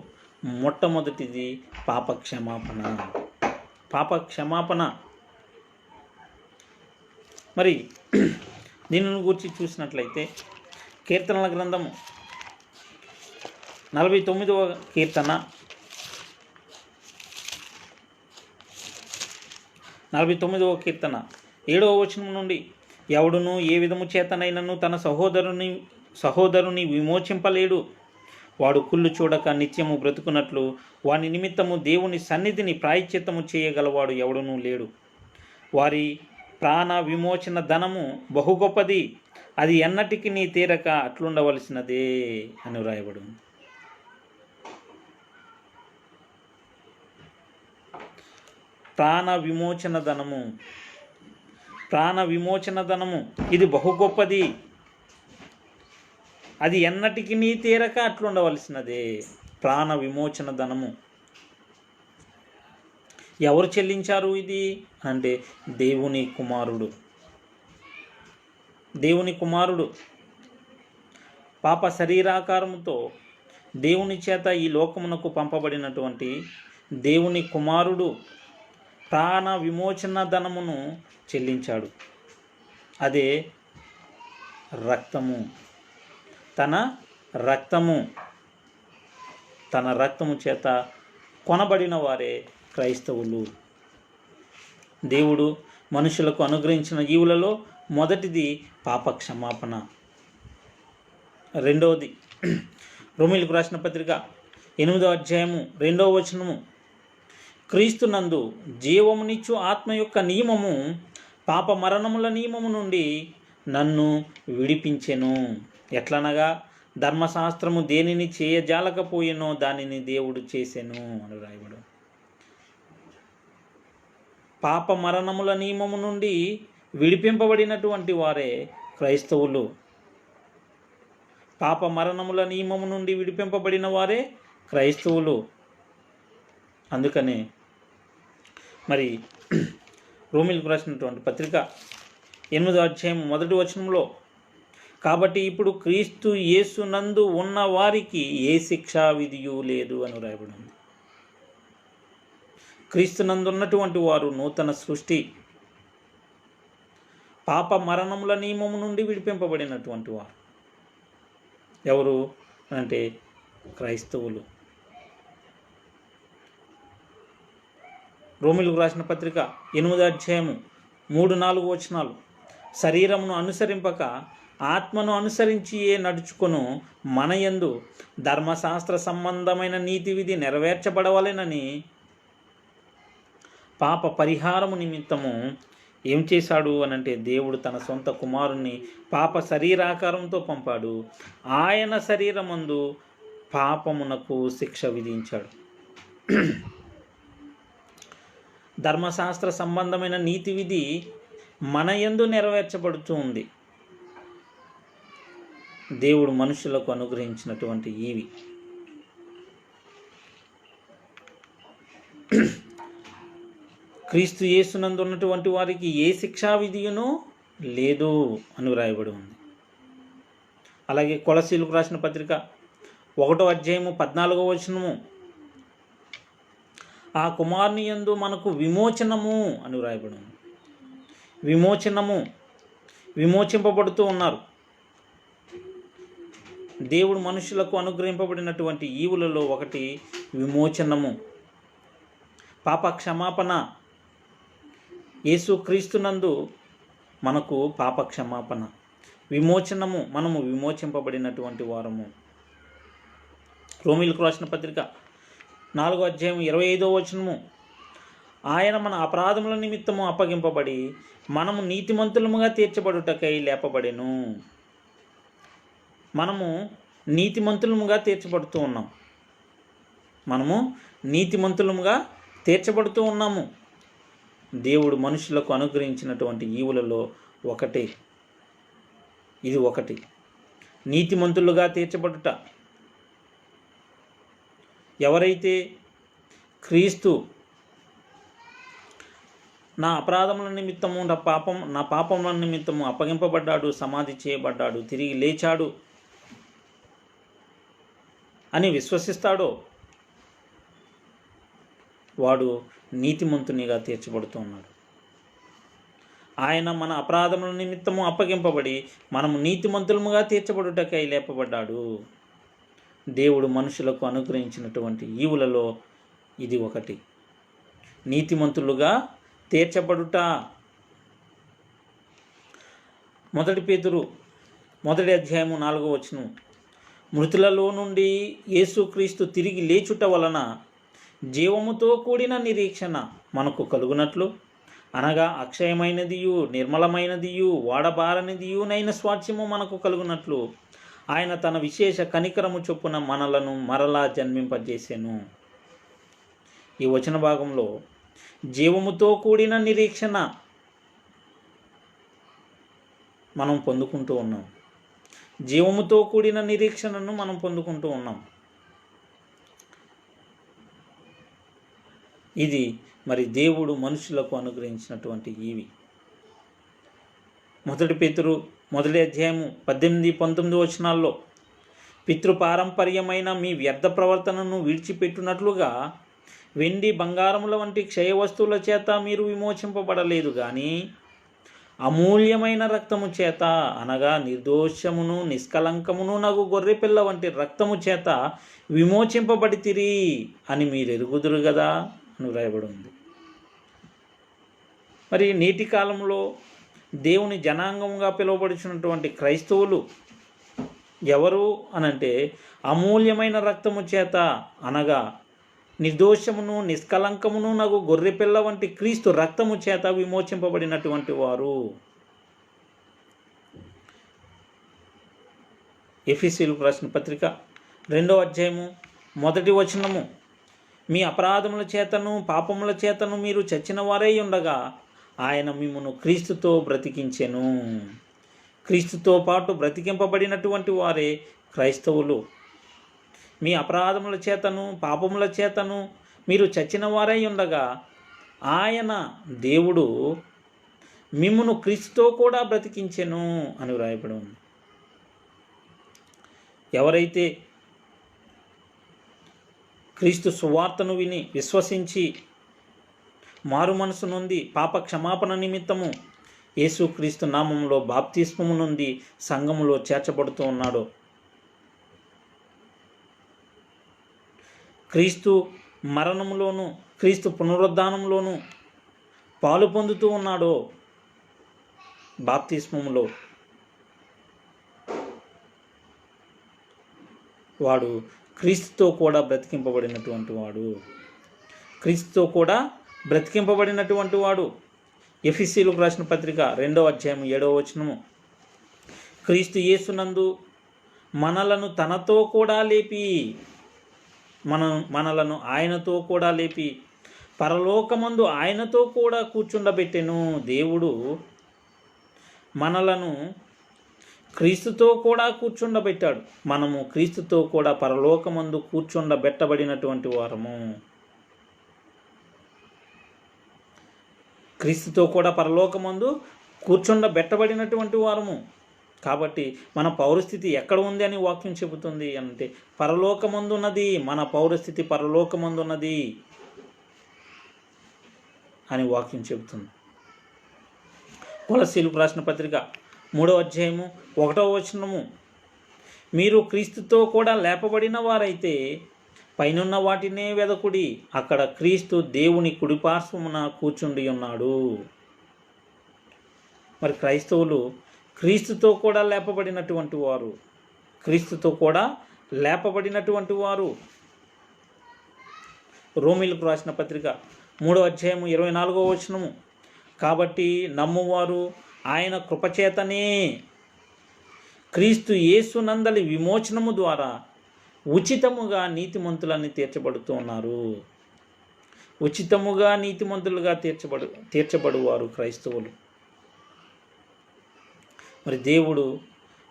S1: మొట్టమొదటిది పాప క్షమాపణ. పాప క్షమాపణ. మరి దీనిని గురించి చూసినట్లయితే కీర్తనల గ్రంథము 49వ కీర్తన 7వ వచనం నుండి, ఎవడును ఏ విధము చేతనైనను తన సహోదరుని విమోచింపలేడు. వాడు కుళ్ళు చూడక నిత్యము బ్రతుకున్నట్లు వాని నిమిత్తము దేవుని సన్నిధిని ప్రాయశ్చిత్తము చేయగలవాడు ఎవడునూ లేడు. వారి ప్రాణ విమోచన ధనము బహు గొప్పది, అది ఎన్నటికి నీ తీరక అట్లుండవలసినదే అని వ్రాయబడి ఉంది. ప్రాణ విమోచన ధనము ఇది బహు గొప్పది, అది ఎన్నటికి నీ తీరక అట్లుండవలసినదే. ప్రాణ విమోచన ధనము ఎవరు చెల్లించారు ఇది అంటే దేవుని కుమారుడు పాప శరీరాకారముతో దేవుని చేత ఈ లోకమునకు పంపబడినటువంటి దేవుని కుమారుడు ప్రాణ విమోచన ధనమును చెల్లించాడు. అదే రక్తము. తన రక్తము చేత కొనబడిన వారే క్రైస్తవులు. దేవుడు మనుషులకు అనుగ్రహించిన ఈవులలో మొదటిది పాప క్షమాపణ. రెండవది రోమీయులకు రాసిన పత్రిక 8వ అధ్యాయము 2వ వచనము, క్రీస్తునందు జీవమునిచ్చు ఆత్మ యొక్క నియమము పాప మరణముల నియమము నుండి నన్ను విడిపించెను. ఎట్లనగా ధర్మశాస్త్రము దేనిని చేయజాలకపోయెనో దానిని దేవుడు చేసెను అని రాయబడు. పాప మరణముల నియమము నుండి విడిపింపబడినటువంటి వారే క్రైస్తవులు. పాప మరణముల నియమము నుండి విడిపింపబడిన వారే క్రైస్తవులు. అందుకనే మరి రోమీయులకు రాసినటువంటి పత్రిక 8వ అధ్యాయం 1వ వచనంలో, కాబట్టి ఇప్పుడు క్రీస్తు యేసునందు ఉన్న వారికి ఏ శిక్షా విధియు లేదు అని రాయబడింది. క్రీస్తునందు ఉన్నటువంటి వారు నూతన సృష్టి. పాప మరణముల నియమము నుండి విడిపింపబడినటువంటి వారు ఎవరు అంటే క్రైస్తవులు. రోమీయులకు రాసిన పత్రిక 8వ అధ్యాయము 3-4 వచనాలు, శరీరమును అనుసరింపక ఆత్మను అనుసరించి నడుచుకొను మనయందు ధర్మశాస్త్ర సంబంధమైన నీతి విధి నెరవేర్చబడవలెనని పాప పరిహారము నిమిత్తము ఏం చేశాడు అనంటే దేవుడు తన సొంత కుమారుణ్ణి పాప శరీరాకారంతో పంపాడు. ఆయన శరీరమందు పాపమునకు శిక్ష విధించాడు. ధర్మశాస్త్ర సంబంధమైన నీతి విధి మన యందు నెరవేర్చబడుతూ ఉంది. దేవుడు మనుషులకు అనుగ్రహించినటువంటి ఈవి. క్రీస్తు యేసునందు ఉన్నటువంటి వారికి ఏ శిక్షా విధియును లేదు అని వ్రాయబడి ఉంది. అలాగే కొలసీలకు రాసిన పత్రిక 1వ అధ్యాయము 14వ వచనము, ఆ కుమారుని యందు మనకు విమోచనము అని వ్రాయబడి ఉంది. విమోచింపబడుతూ ఉన్నారు. దేవుడు మనుషులకు అనుగ్రహింపబడినటువంటి ఈవులలో ఒకటి విమోచనము, పాప క్షమాపణ. యేసుక్రీస్తునందు మనకు పాప క్షమాపణ, విమోచనము, మనము విమోచింపబడినటువంటి వారము. రోమీయులకు రాసిన పత్రిక 4:25 ఆయన మన అపరాధముల నిమిత్తము అప్పగింపబడి మనము నీతిమంతులముగా తీర్చబడుటకై లేపబడెను. మనము నీతిమంతులముగా తీర్చబడుతూ ఉన్నాం. మనము నీతిమంతులముగా తీర్చబడుతూ ఉన్నాము. దేవుడు మనుషులకు అనుగ్రహించినటువంటి ఈవులలో ఒకటే ఇది, ఒకటి నీతిమంతులుగా తీర్చబడుట. ఎవరైతే క్రీస్తు నా అపరాధముల నిమిత్తము నా పాపముల నిమిత్తము అప్పగింపబడ్డాడు, సమాధి చేయబడ్డాడు, తిరిగి లేచాడు అని విశ్వసిస్తాడో వాడు నీతిమంతునిగా తీర్చబడుతూ ఉన్నాడు. ఆయన మన అపరాధముల నిమిత్తము అప్పగింపబడి మనము నీతిమంతులముగా తీర్చబడుటకై లేపబడ్డాడు. దేవుడు మనుషులకు అనుగ్రహించినటువంటి ఈవులలో ఇది ఒకటి, నీతిమంతులుగా తీర్చబడుట. 1 పేతురు 1:4 మృతులలో నుండి యేసుక్రీస్తు తిరిగి లేచుట వలన జీవముతో కూడిన నిరీక్షణ మనకు కలుగునట్లు, అనగా అక్షయమైనదియు నిర్మలమైనదియు వాడబారనిదియునైన స్వాస్థ్యము మనకు కలుగునట్లు ఆయన తన విశేష కనికరము చొప్పున మనలను మరలా జన్మింపజేసెను. ఈ వచన భాగంలో జీవముతో కూడిన నిరీక్షణ మనం పొందుకుంటూ ఉన్నాం. జీవముతో కూడిన నిరీక్షణను మనం పొందుకుంటూ ఉన్నాం. ఇది మరి దేవుడు మనుషులకు అనుగ్రహించినటువంటి ఈవి. 1 పేతురు 1:18-19 పితృపారంపర్యమైన మీ వ్యర్థ ప్రవర్తనను విడిచిపెట్టునట్లుగా వెండి బంగారముల వంటి క్షయ వస్తువుల చేత మీరు విమోచింపబడలేదు కానీ అమూల్యమైన రక్తము చేత, అనగా నిర్దోషమును నిష్కలంకమును నగు గొర్రెపిల్ల వంటి రక్తము చేత విమోచింపబడితిరి అని మీరు ఎరుగుదురు కదా అని వ్రాయబడి ఉంది. మరి నేటి కాలంలో దేవుని జనాంగంగా పిలువబడుచున్నటువంటి క్రైస్తవులు ఎవరు అనంటే అమూల్యమైన రక్తము చేత, అనగా నిర్దోషమును నిష్కలంకమును నగు గొర్రెపిల్ల వంటి క్రీస్తు రక్తము చేత విమోచింపబడినటువంటి వారు. ఎఫెసీయులకు రాసిన పత్రిక 2:1 మీ అపరాధముల చేతను పాపముల చేతను మీరు చచ్చిన వారై ఉండగా ఆయన మిమ్మును క్రీస్తుతో బ్రతికించెను. క్రీస్తుతో పాటు బ్రతికింపబడినటువంటి వారే క్రైస్తవులు. మీ అపరాధముల చేతను పాపముల చేతను మీరు చచ్చిన వారై ఉండగా ఆయన దేవుడు మిమ్మును క్రీస్తుతో కూడా బ్రతికించెను అని వ్రాయబడి ఉంది. ఎవరైతే క్రీస్తు సువార్తను విని విశ్వసించి మారు మనసు నొంది పాప క్షమాపణ నిమిత్తము యేసుక్రీస్తు నామములో బాప్తిస్మము నొంది సంఘములో చేర్చబడుతూ ఉన్నాడో, క్రీస్తు మరణములోను క్రీస్తు పునరుద్ధానంలోను పాలు పొందుతూ ఉన్నాడో, బాప్తిస్మములో వాడు క్రీస్తుతో కూడా బ్రతికింపబడినటువంటి వాడు. క్రీస్తుతో కూడా బ్రతికింపబడినటువంటి వాడు. ఎఫెసీయులకు రాసిన పత్రిక 2:7 క్రీస్తు యేసునందు మనలను తనతో కూడా లేపి, మనలను ఆయనతో కూడా లేపి పరలోకమందు ఆయనతో కూడా కూర్చుండబెట్టెను. దేవుడు మనలను క్రీస్తుతో కూడా కూర్చుండబెట్టాడు. మనము క్రీస్తుతో కూడా పరలోకమందు కూర్చుండబెట్టబడినటువంటి వారము. క్రీస్తుతో కూడా పరలోకమందు కూర్చుండబెట్టబడినటువంటి వారము. కాబట్టి మన పౌరస్థితి ఎక్కడ ఉంది అని వాక్యం చెబుతుంది అంటే పరలోకమందున్నది, మన పౌరస్థితి పరలోకమందున్నది అని వాక్యం చెబుతుంది. కొలస్సీయులకు రాసిన పత్రిక 3:1 మీరు క్రీస్తుతో కూడా లేపబడిన వారైతే పైనున్న వాటినే వెదకుడి, అక్కడ క్రీస్తు దేవుని కుడిపార్శ్వమున కూర్చుండి ఉన్నాడు. మరి క్రైస్తవులు క్రీస్తుతో కూడా లేపబడినటువంటి వారు, క్రీస్తుతో కూడా లేపబడినటువంటి వారు. రోమీలకు రాసిన పత్రిక 3వ అధ్యాయము 24వ వచనము, కాబట్టి నమ్మువారు ఆయన కృపచేతనే క్రీస్తు యేసునందలి విమోచనము ద్వారా ఉచితముగా నీతిమంతులని తీర్చబడుతున్నారు. ఉచితముగా నీతిమంతులుగా తీర్చబడువారు క్రైస్తవులు. మరి దేవుడు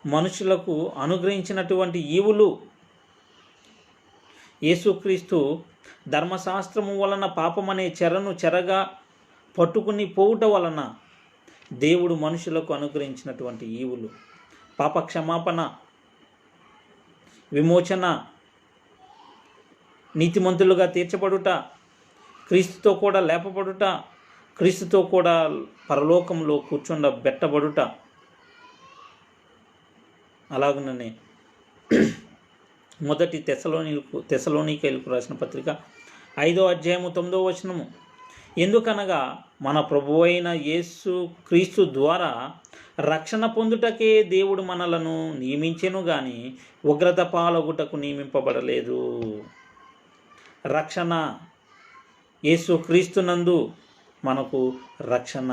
S1: మనుషులకు అనుగ్రహించినటువంటి ఈవులు, యేసుక్రీస్తు ధర్మశాస్త్రము వలన పాపమనే చెరగా పట్టుకుని పోవుట వలన దేవుడు మనుషులకు అనుగ్రహించినటువంటి ఈవులు, పాప క్షమాపణ, విమోచన, నీతిమంతులుగా తీర్చబడుట, క్రీస్తుతో కూడా లేపబడుట, క్రీస్తుతో కూడా పరలోకంలో కూర్చుండబెట్టబడుట. అలాగనే మొదటి తెస్సలోనికైలకు రాసిన పత్రిక 5వ అధ్యాయము 9వ వచనము, ఎందుకనగా మన ప్రభువు అయిన యేసు క్రీస్తు ద్వారా రక్షణ పొందుటకే దేవుడు మనలను నియమించెను గాని ఉగ్రత పాలగుటకు నియమింపబడలేదు. రక్షణ యేసు క్రీస్తునందు మనకు రక్షణ,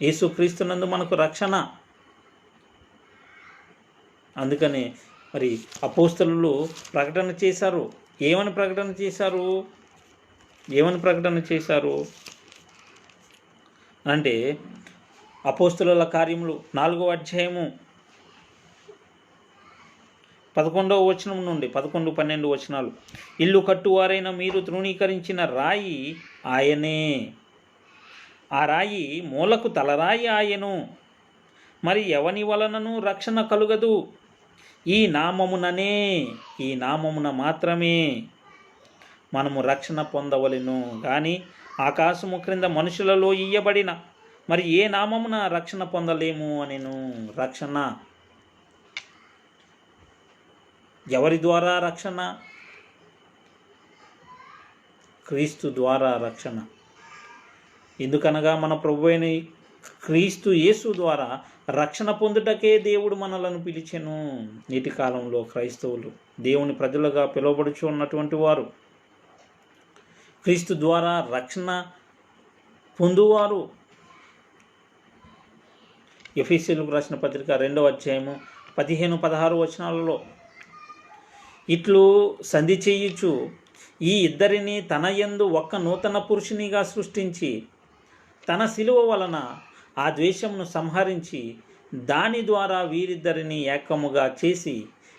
S1: యేసు క్రీస్తునందు మనకు రక్షణ. అందుకని మరి అపోస్తలులు ప్రకటన చేశారు. ఏమని ప్రకటన చేశారు అంటే అపోస్తలుల కార్యములు 4వ అధ్యాయము 11వ వచనం నుండి 11-12 వచనాలు, ఇల్లు కట్టువారైన మీరు తృణీకరించిన రాయి ఆయనే, ఆ రాయి మూలకు తలరాయి ఆయను, మరి ఎవని వలనను రక్షణ కలుగదు, ఈ నామమున మాత్రమే మనము రక్షణ పొందవలెను కానీ ఆకాశము క్రింద మనుషులలో ఇయ్యబడిన మరి ఏ నామమున రక్షణ పొందలేము అనెను. రక్షణ ఎవరి ద్వారా రక్షణ? క్రీస్తు ద్వారా రక్షణ. ఎందుకనగా మన ప్రభువైన క్రీస్తు యేసు ద్వారా రక్షణ పొందుటకే దేవుడు మనలను పిలిచెను. నేటి కాలంలో క్రైస్తవులు దేవుని ప్రజలుగా పిలువబడుచు ఉన్నటువంటి వారు క్రీస్తు ద్వారా రక్షణ పొందువారు. ఎఫెసీయులకు రాసిన పత్రిక 2వ అధ్యాయము 15-16 వచనాలలో, ఇట్లు సంధి చేయుచు ఈ ఇద్దరిని తన యందు ఒక్క నూతన పురుషునిగా సృష్టించి తన శిలువ వలన ఆ ద్వేషమును సంహరించి దాని ద్వారా వీరిద్దరిని ఏకముగా చేసి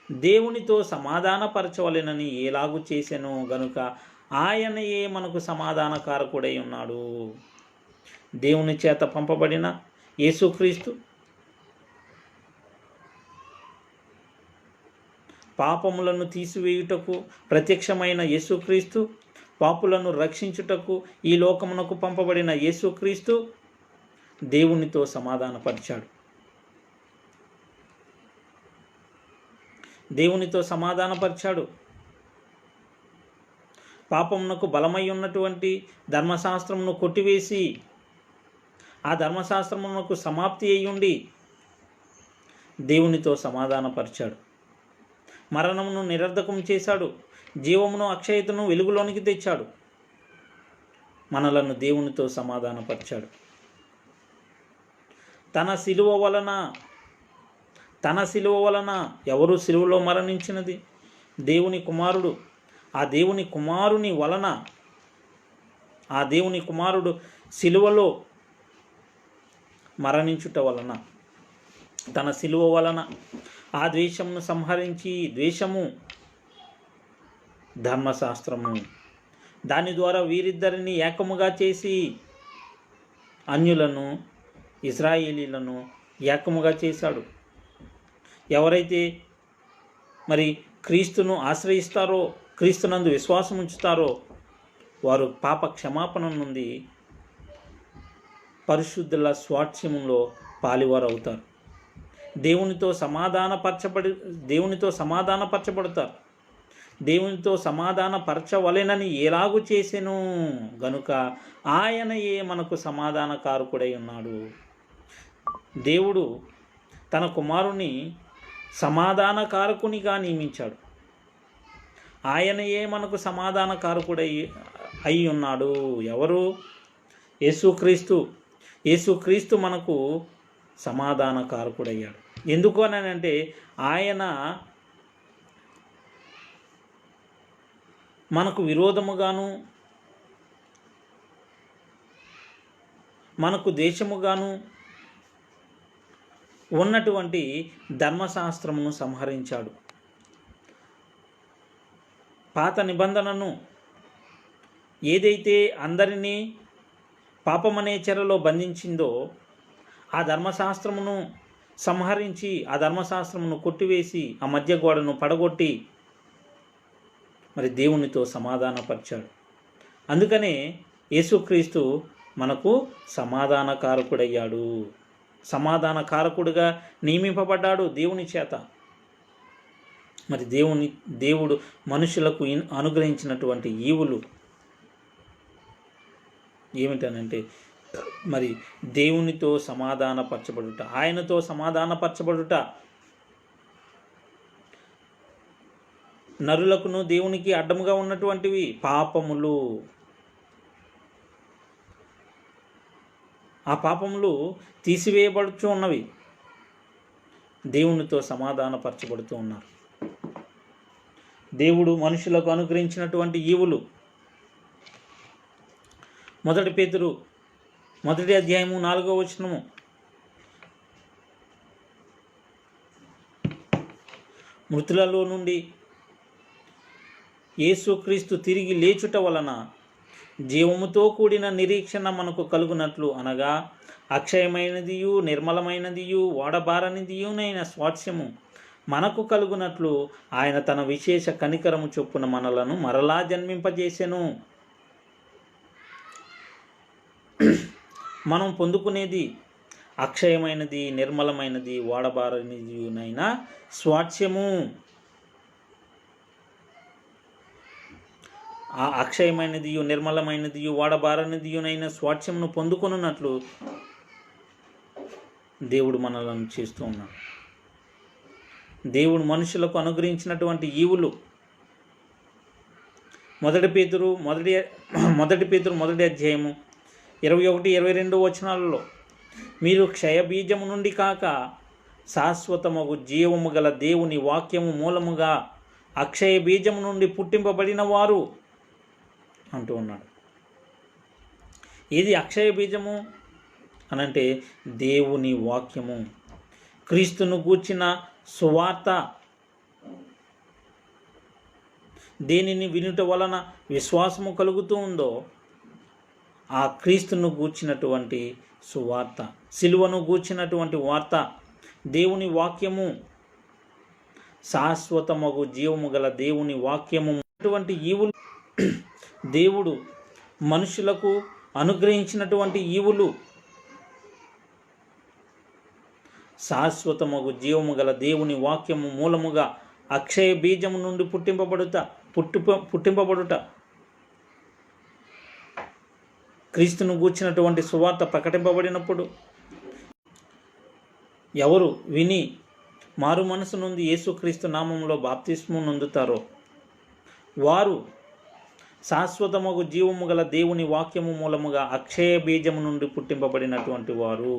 S1: దేవునితో సమాధానపరచవలెనని ఎలాగు చేసెను గనుక ఆయనయే మనకు సమాధానకారకుడై ఉన్నాడు. దేవుని చేత పంపబడిన యేసుక్రీస్తు పాపములను తీసివేయుటకు ప్రత్యక్షమైన యేసుక్రీస్తు, పాపులను రక్షించుటకు ఈ లోకమునకు పంపబడిన యేసుక్రీస్తు దేవునితో సమాధానపరిచాడు. పాపమునకు బలమై ఉన్నటువంటి ధర్మశాస్త్రమును కొట్టివేసి ఆ ధర్మశాస్త్రమునకు సమాప్తి అయ్యుండి దేవునితో సమాధానపరిచాడు. మరణమును నిరర్ధకం చేశాడు, జీవమును అక్షయతను వెలుగులోనికి తెచ్చాడు, మనలను దేవునితో సమాధానపరిచాడు. తన శిలువ వలన ఎవరు శిలువలో మరణించినది? దేవుని కుమారుడు. ఆ దేవుని కుమారుని వలన, ఆ దేవుని కుమారుడు శిలువలో మరణించుట వలన, తన శిలువ వలన ఆ ద్వేషమును సంహరించి, ద్వేషము ధర్మశాస్త్రము, దాని ద్వారా వీరిద్దరిని ఏకముగా చేసి అన్యులను ఇశ్రాయేలీలను ఏకముగా చేశాడు. ఎవరైతే మరి క్రీస్తును ఆశ్రయిస్తారో, క్రీస్తునందు విశ్వాసం ఉంచుతారో వారు పాప క్షమాపణ నుండి పరిశుద్ధుల స్వాస్థ్యములో పాలివారు అవుతారు. దేవునితో సమాధానపరచబడతారు. దేవునితో సమాధానపరచవలెనని ఎలాగు చేసెను గనుక ఆయనయే మనకు సమాధానకారకుడై ఉన్నాడు. దేవుడు తన కుమారుని సమాధానకారకునిగా నియమించాడు. ఆయనయే మనకు సమాధానకారకుడై అయి ఉన్నాడు. ఎవరు? యేసుక్రీస్తు మనకు సమాధానకారకుడయ్యాడు. ఎందుకు అని అంటే ఆయన మనకు విరోధముగాను మనకు దేశముగాను ఉన్నటువంటి ధర్మశాస్త్రమును సంహరించాడు. పాత నిబంధనను ఏదైతే అందరినీ పాపమనే చెరలో బంధించిందో ఆ ధర్మశాస్త్రమును సంహరించి, ఆ ధర్మశాస్త్రమును కొట్టివేసి, ఆ మధ్య గోడను పడగొట్టి మరి దేవునితో సమాధానపరిచాడు. అందుకనే యేసుక్రీస్తు మనకు సమాధానకారకుడయ్యాడు. సమాధానకారకుడిగా నియమింపబడ్డాడు దేవుని చేత. మరి దేవుడు మనుషులకు అనుగ్రహించినటువంటి ఈవులు ఏమిటనంటే మరి దేవునితో సమాధానపరచబడుట, ఆయనతో సమాధానపరచబడుట. నరులకును దేవునికి అడ్డముగా ఉన్నటువంటివి పాపములు. ఆ పాపములు తీసివేయబడుతూ ఉన్నవి. దేవునితో సమాధానపరచబడుతూ ఉన్నారు. దేవుడు మనుషులకు అనుగ్రహించినటువంటి ఈవులు. 1 పేతురు 1వ అధ్యాయము 4వ వచనము. మృతులలో నుండి యేసుక్రీస్తు తిరిగి లేచుట వలన జీవముతో కూడిన నిరీక్షణ మనకు కలుగునట్లు, అనగా అక్షయమైనదియు నిర్మలమైనదియు వాడబారనిదియునైన స్వాస్థ్యము మనకు కలుగునట్లు ఆయన తన విశేష కనికరము చొప్పున మనలను మరలా జన్మింపజేసెను. మనం పొందుకునేది అక్షయమైనది, నిర్మలమైనది, వాడబారనిదియునైన స్వాస్థ్యము. ఆ అక్షయమైనదియు నిర్మలమైనదియు వాడబారనిదియునైన స్వాస్థ్యమును పొందుకొనున్నట్లు దేవుడు మనలను చేస్తూ ఉన్నాడు. దేవుడు మనుషులకు అనుగ్రహించినటువంటి ఈవులు 1 పేతురు 1వ అధ్యాయము 21-22 వచనాలలో, మీరు క్షయబీజము నుండి కాక శాశ్వతమగు జీవము గల దేవుని వాక్యము మూలముగా అక్షయ బీజము నుండి పుట్టింపబడిన వారు అంటూ ఉన్నాడు. ఇది అక్షయ బీజము అనంటే దేవుని వాక్యము, క్రీస్తును గూర్చిన సువార్త. దేనిని వినుట వలన విశ్వాసము కలుగుతూ ఉందో ఆ క్రీస్తును గూర్చినటువంటి సువార్త, సిలువను గూర్చినటువంటి వార్త, దేవుని వాక్యము, శాశ్వతమగు జీవము గల దేవుని వాక్యము. అటువంటి ఈవులు దేవుడు మనుషులకు అనుగ్రహించినటువంటి ఈవులు. శాశ్వతమగు జీవము గల దేవుని వాక్యము మూలముగా అక్షయ బీజము నుండి పుట్టింపబడుట, క్రీస్తును గూర్చినటువంటి సువార్త ప్రకటింపబడినప్పుడు ఎవరు విని మారు మనసు నుండి యేసుక్రీస్తు నామంలో బాప్తిస్మం నొందుతారో వారు శాశ్వతమగు జీవము గల దేవుని వాక్యము మూలముగా అక్షయ బీజము నుండి పుట్టింపబడినటువంటి వారు.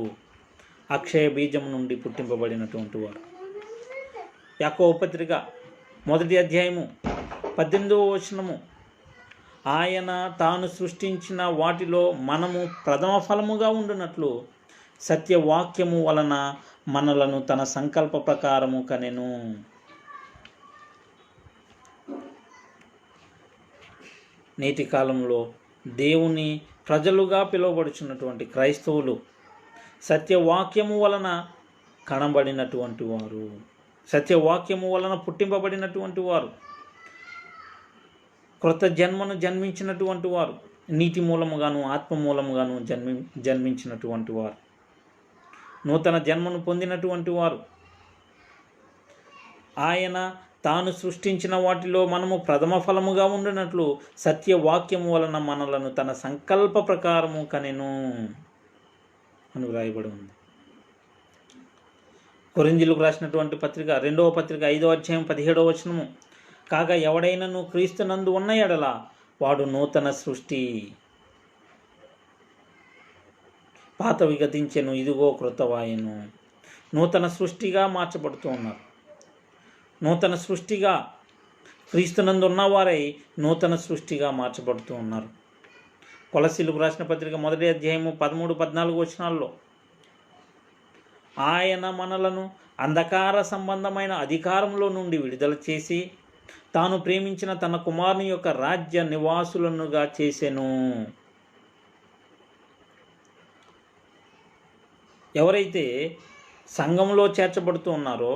S1: యాకోబు పత్రిక 1వ అధ్యాయము 18వ వచనము, ఆయన తాను సృష్టించిన వాటిలో మనము ప్రథమ ఫలముగా ఉండునట్లు సత్యవాక్యము వలన మనలను తన సంకల్ప ప్రకారము కనెను. నేటి కాలంలో దేవుని ప్రజలుగా పిలువబడుచున్నటువంటి క్రైస్తవులు సత్యవాక్యము వలన కనబడినటువంటి వారు, సత్యవాక్యము వలన పుట్టింపబడినటువంటి వారు, క్రొత్త జన్మను జన్మించినటువంటి వారు, నీటి మూలముగాను ఆత్మ మూలముగాను జన్మించినటువంటి వారు, నూతన జన్మను పొందినటువంటి వారు, ఆయన తాను సృష్టించిన వాటిలో మనము ప్రథమ ఫలముగా ఉండినట్లు సత్యవాక్యము వలన మనలను తన సంకల్ప ప్రకారము కనెను అని వ్రాయబడి ఉంది. కొరింథీయులకు రాసినటువంటి పత్రిక 2వ పత్రిక 5వ అధ్యాయం 17వ వచనము, కాగా ఎవడైనను క్రీస్తునందు ఉన్న ఎడల వాడు నూతన సృష్టి, పాతవి గతించెను, ఇదిగో క్రొత్తవాయెను. నూతన సృష్టిగా మార్చబడుతూ ఉన్నారు. నూతన సృష్టిగా క్రీస్తునందు ఉన్నవారై నూతన సృష్టిగా మార్చబడుతూ ఉన్నారు. కొలస్సీలకు రాసిన పత్రిక 1వ అధ్యాయము 13-14 వచనాల్లో, ఆయన మనలను అంధకార సంబంధమైన అధికారంలో నుండి విడుదల చేసి తాను ప్రేమించిన తన కుమారుని యొక్క రాజ్య నివాసులనుగా చేసెను. ఎవరైతే సంఘంలో చేర్చబడుతూ ఉన్నారో,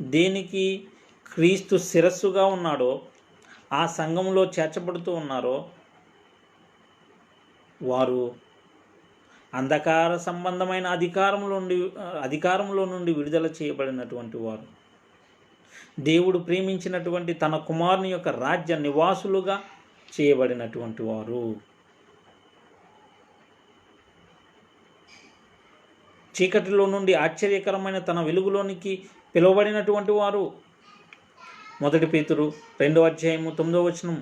S1: దేనికి క్రీస్తు శిరస్సుగా ఉన్నాడో ఆ సంఘంలో చేర్చబడుతూ ఉన్నారో వారు అంధకార సంబంధమైన అధికారంలో నుండి విడుదల చేయబడినటువంటి వారు, దేవుడు ప్రేమించినటువంటి తన కుమారుని యొక్క రాజ్య నివాసులుగా చేయబడినటువంటి వారు. చీకటిలో నుండి ఆశ్చర్యకరమైన తన వెలుగులోనికి పిలువబడినటువంటి వారు. 1 పేతురు 2వ అధ్యాయము 9వ వచనం,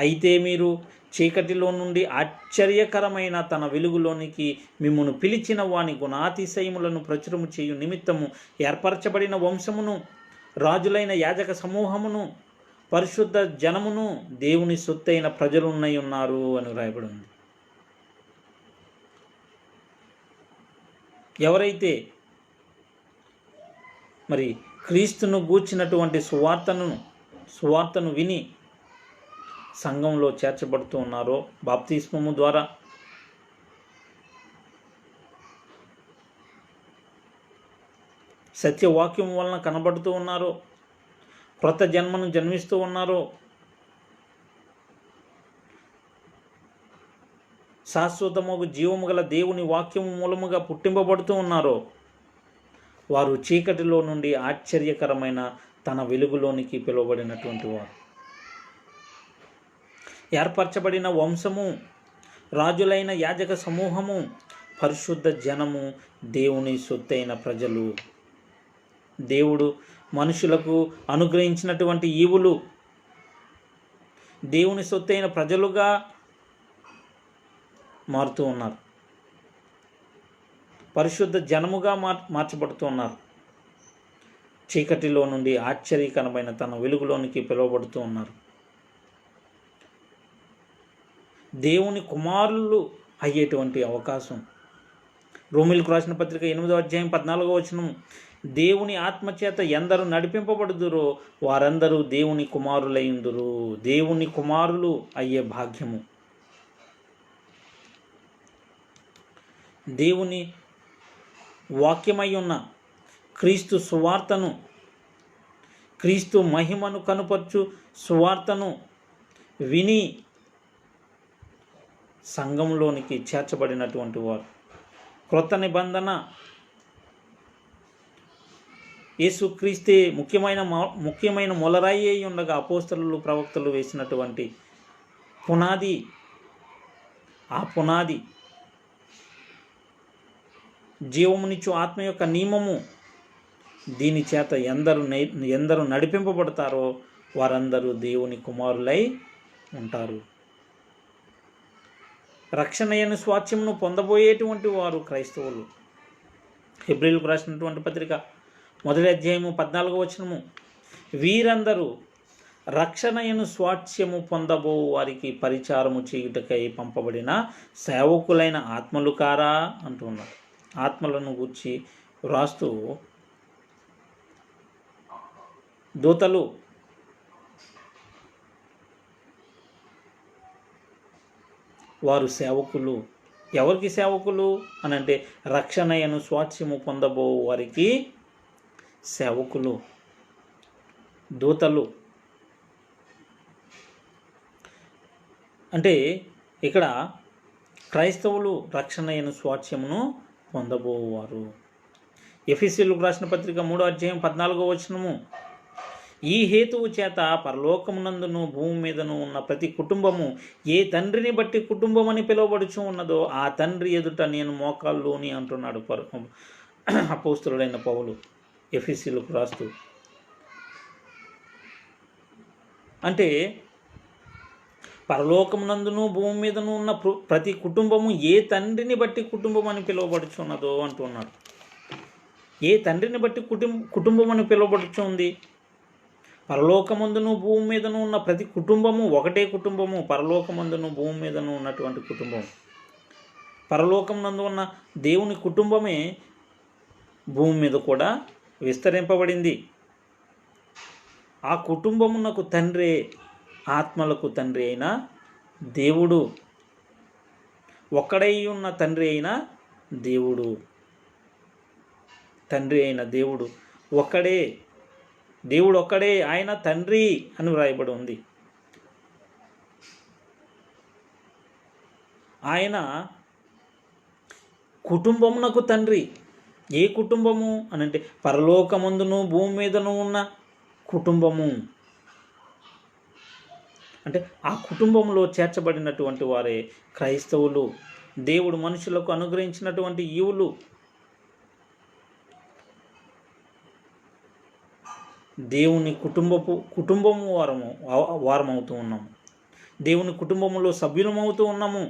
S1: అయితే మీరు చీకటిలో నుండి ఆశ్చర్యకరమైన తన వెలుగులోనికి మిమ్మును పిలిచిన వాని గుణాతిశయములను ప్రచురము చేయు నిమిత్తము ఏర్పరచబడిన వంశమును, రాజులైన యాజక సమూహమును, పరిశుద్ధ జనమును, దేవుని సొత్తైన ప్రజలున్నై ఉన్నారు అని రాయబడి ఉంది. ఎవరైతే మరి క్రీస్తును గూర్చినటువంటి సువార్తను విని సంఘంలో చేర్చబడుతూ ఉన్నారో, బాప్తిస్మము ద్వారా సత్యవాక్యం వలన కనబడుతూ ఉన్నారో, క్రొత్త జన్మను జన్మిస్తూ ఉన్నారో, శాశ్వతముగు జీవము గల దేవుని వాక్యము మూలముగా పుట్టింపబడుతూ ఉన్నారో, వారు చీకటిలో నుండి ఆశ్చర్యకరమైన తన వెలుగులోనికి పిలువబడినటువంటి వారు. ఏర్పరచబడిన వంశము, రాజులైన యాజక సమూహము, పరిశుద్ధ జనము, దేవుని సొత్తైన ప్రజలు. దేవుడు మనుషులకు అనుగ్రహించినటువంటి ఈవులు దేవుని సొత్తైన ప్రజలుగా మారుతూ ఉన్నారు. పరిశుద్ధ జనముగా మార్చబడుతూ ఉన్నారు. చీకటిలో నుండి ఆశ్చర్యకరమైన తన వెలుగులోనికి పిలువబడుతూ ఉన్నారు. దేవుని కుమారులు అయ్యేటువంటి అవకాశం. రోమీయులకు రాసిన పత్రిక 8వ అధ్యాయం 14వ వచనం, దేవుని ఆత్మచేత ఎందరు నడిపింపబడుదురో వారందరూ దేవుని కుమారులైందురు. దేవుని కుమారులు అయ్యే భాగ్యము. దేవుని వాక్యమై ఉన్న క్రీస్తు సువార్తను, క్రీస్తు మహిమను కనుపర్చు సువార్తను విని సంఘంలోనికి చేర్చబడినటువంటి వారు. క్రొత్త నిబంధన యేసుక్రీస్తే ముఖ్యమైన మొలరాయి అయి ఉండగా అపోస్తలులు ప్రవక్తలు వేసినటువంటి పునాది. ఆ పునాది జీవమునిచ్చు ఆత్మ యొక్క నియమము. దీని చేత ఎందరు నడిపింపబడతారో వారందరూ దేవుని కుమారులై ఉంటారు. రక్షణయను స్వాస్థ్యమును పొందబోయేటువంటి వారు క్రైస్తవులు. హెబ్రీయులకు రాసినటువంటి పత్రిక 1వ అధ్యాయము 14వ వచనము, వీరందరూ రక్షణయను స్వాస్థ్యము పొందబో వారికి పరిచారము చేయుటకై పంపబడిన సేవకులైన ఆత్మలు కారా అంటున్నారు. ఆత్మలను గూర్చి వ్రాస్తూ దూతలు వారు సేవకులు. ఎవరికి సేవకులు అని అంటే రక్షణయను స్వాస్థ్యము పొందబో వారికి సేవకులు, దూతలు. అంటే ఇక్కడ క్రైస్తవులు రక్షణయను స్వాస్థ్యమును పొందబోవారు. ఎఫెసీయులకు రాసిన పత్రిక 3:14 ఈ హేతువు చేత పరలోకమునందును భూమి మీదను ఉన్న ప్రతి కుటుంబము ఏ తండ్రిని బట్టి కుటుంబం అని పిలువబడుచు ఉన్నదో ఆ తండ్రి ఎదుట నేను మోకాళ్ళుని అంటున్నాడు అపోస్తలుడైన పౌలు ఎఫెసీయులకు రాస్తూ. అంటే పరలోకమునందును భూమి మీదను ఉన్న ప్రతి కుటుంబము ఏ తండ్రిని బట్టి కుటుంబం అని పిలువబడుచున్నదో అంటున్నాడు. ఏ తండ్రిని బట్టి కుటుంబం అని పిలువబడుచుంది? పరలోకమందును భూమి మీదను ఉన్న ప్రతి కుటుంబము ఒకటే కుటుంబము. పరలోకమందును భూమి మీదను ఉన్నటువంటి కుటుంబం, పరలోకమునందు ఉన్న దేవుని కుటుంబమే భూమి మీద కూడా విస్తరింపబడింది. ఆ కుటుంబమునకు తండ్రే ఆత్మలకు తండ్రి అయిన దేవుడు, ఒక్కడై ఉన్న తండ్రి అయిన దేవుడు, తండ్రి అయిన దేవుడు ఒక్కడే, దేవుడు ఒక్కడే, ఆయన తండ్రి అని వ్రాయబడి ఉంది. ఆయన కుటుంబమునకు తండ్రి. ఏ కుటుంబము అని అంటే పరలోకమందును భూమి మీదను ఉన్న కుటుంబము. అంటే ఆ కుటుంబంలో చేర్చబడినటువంటి వారే క్రైస్తవులు, దేవుడు మనుషులకు అనుగ్రహించినటువంటి ఈవులు. దేవుని కుటుంబము వారమవుతూ ఉన్నాము. దేవుని కుటుంబంలో సభ్యులమవుతూ ఉన్నాము.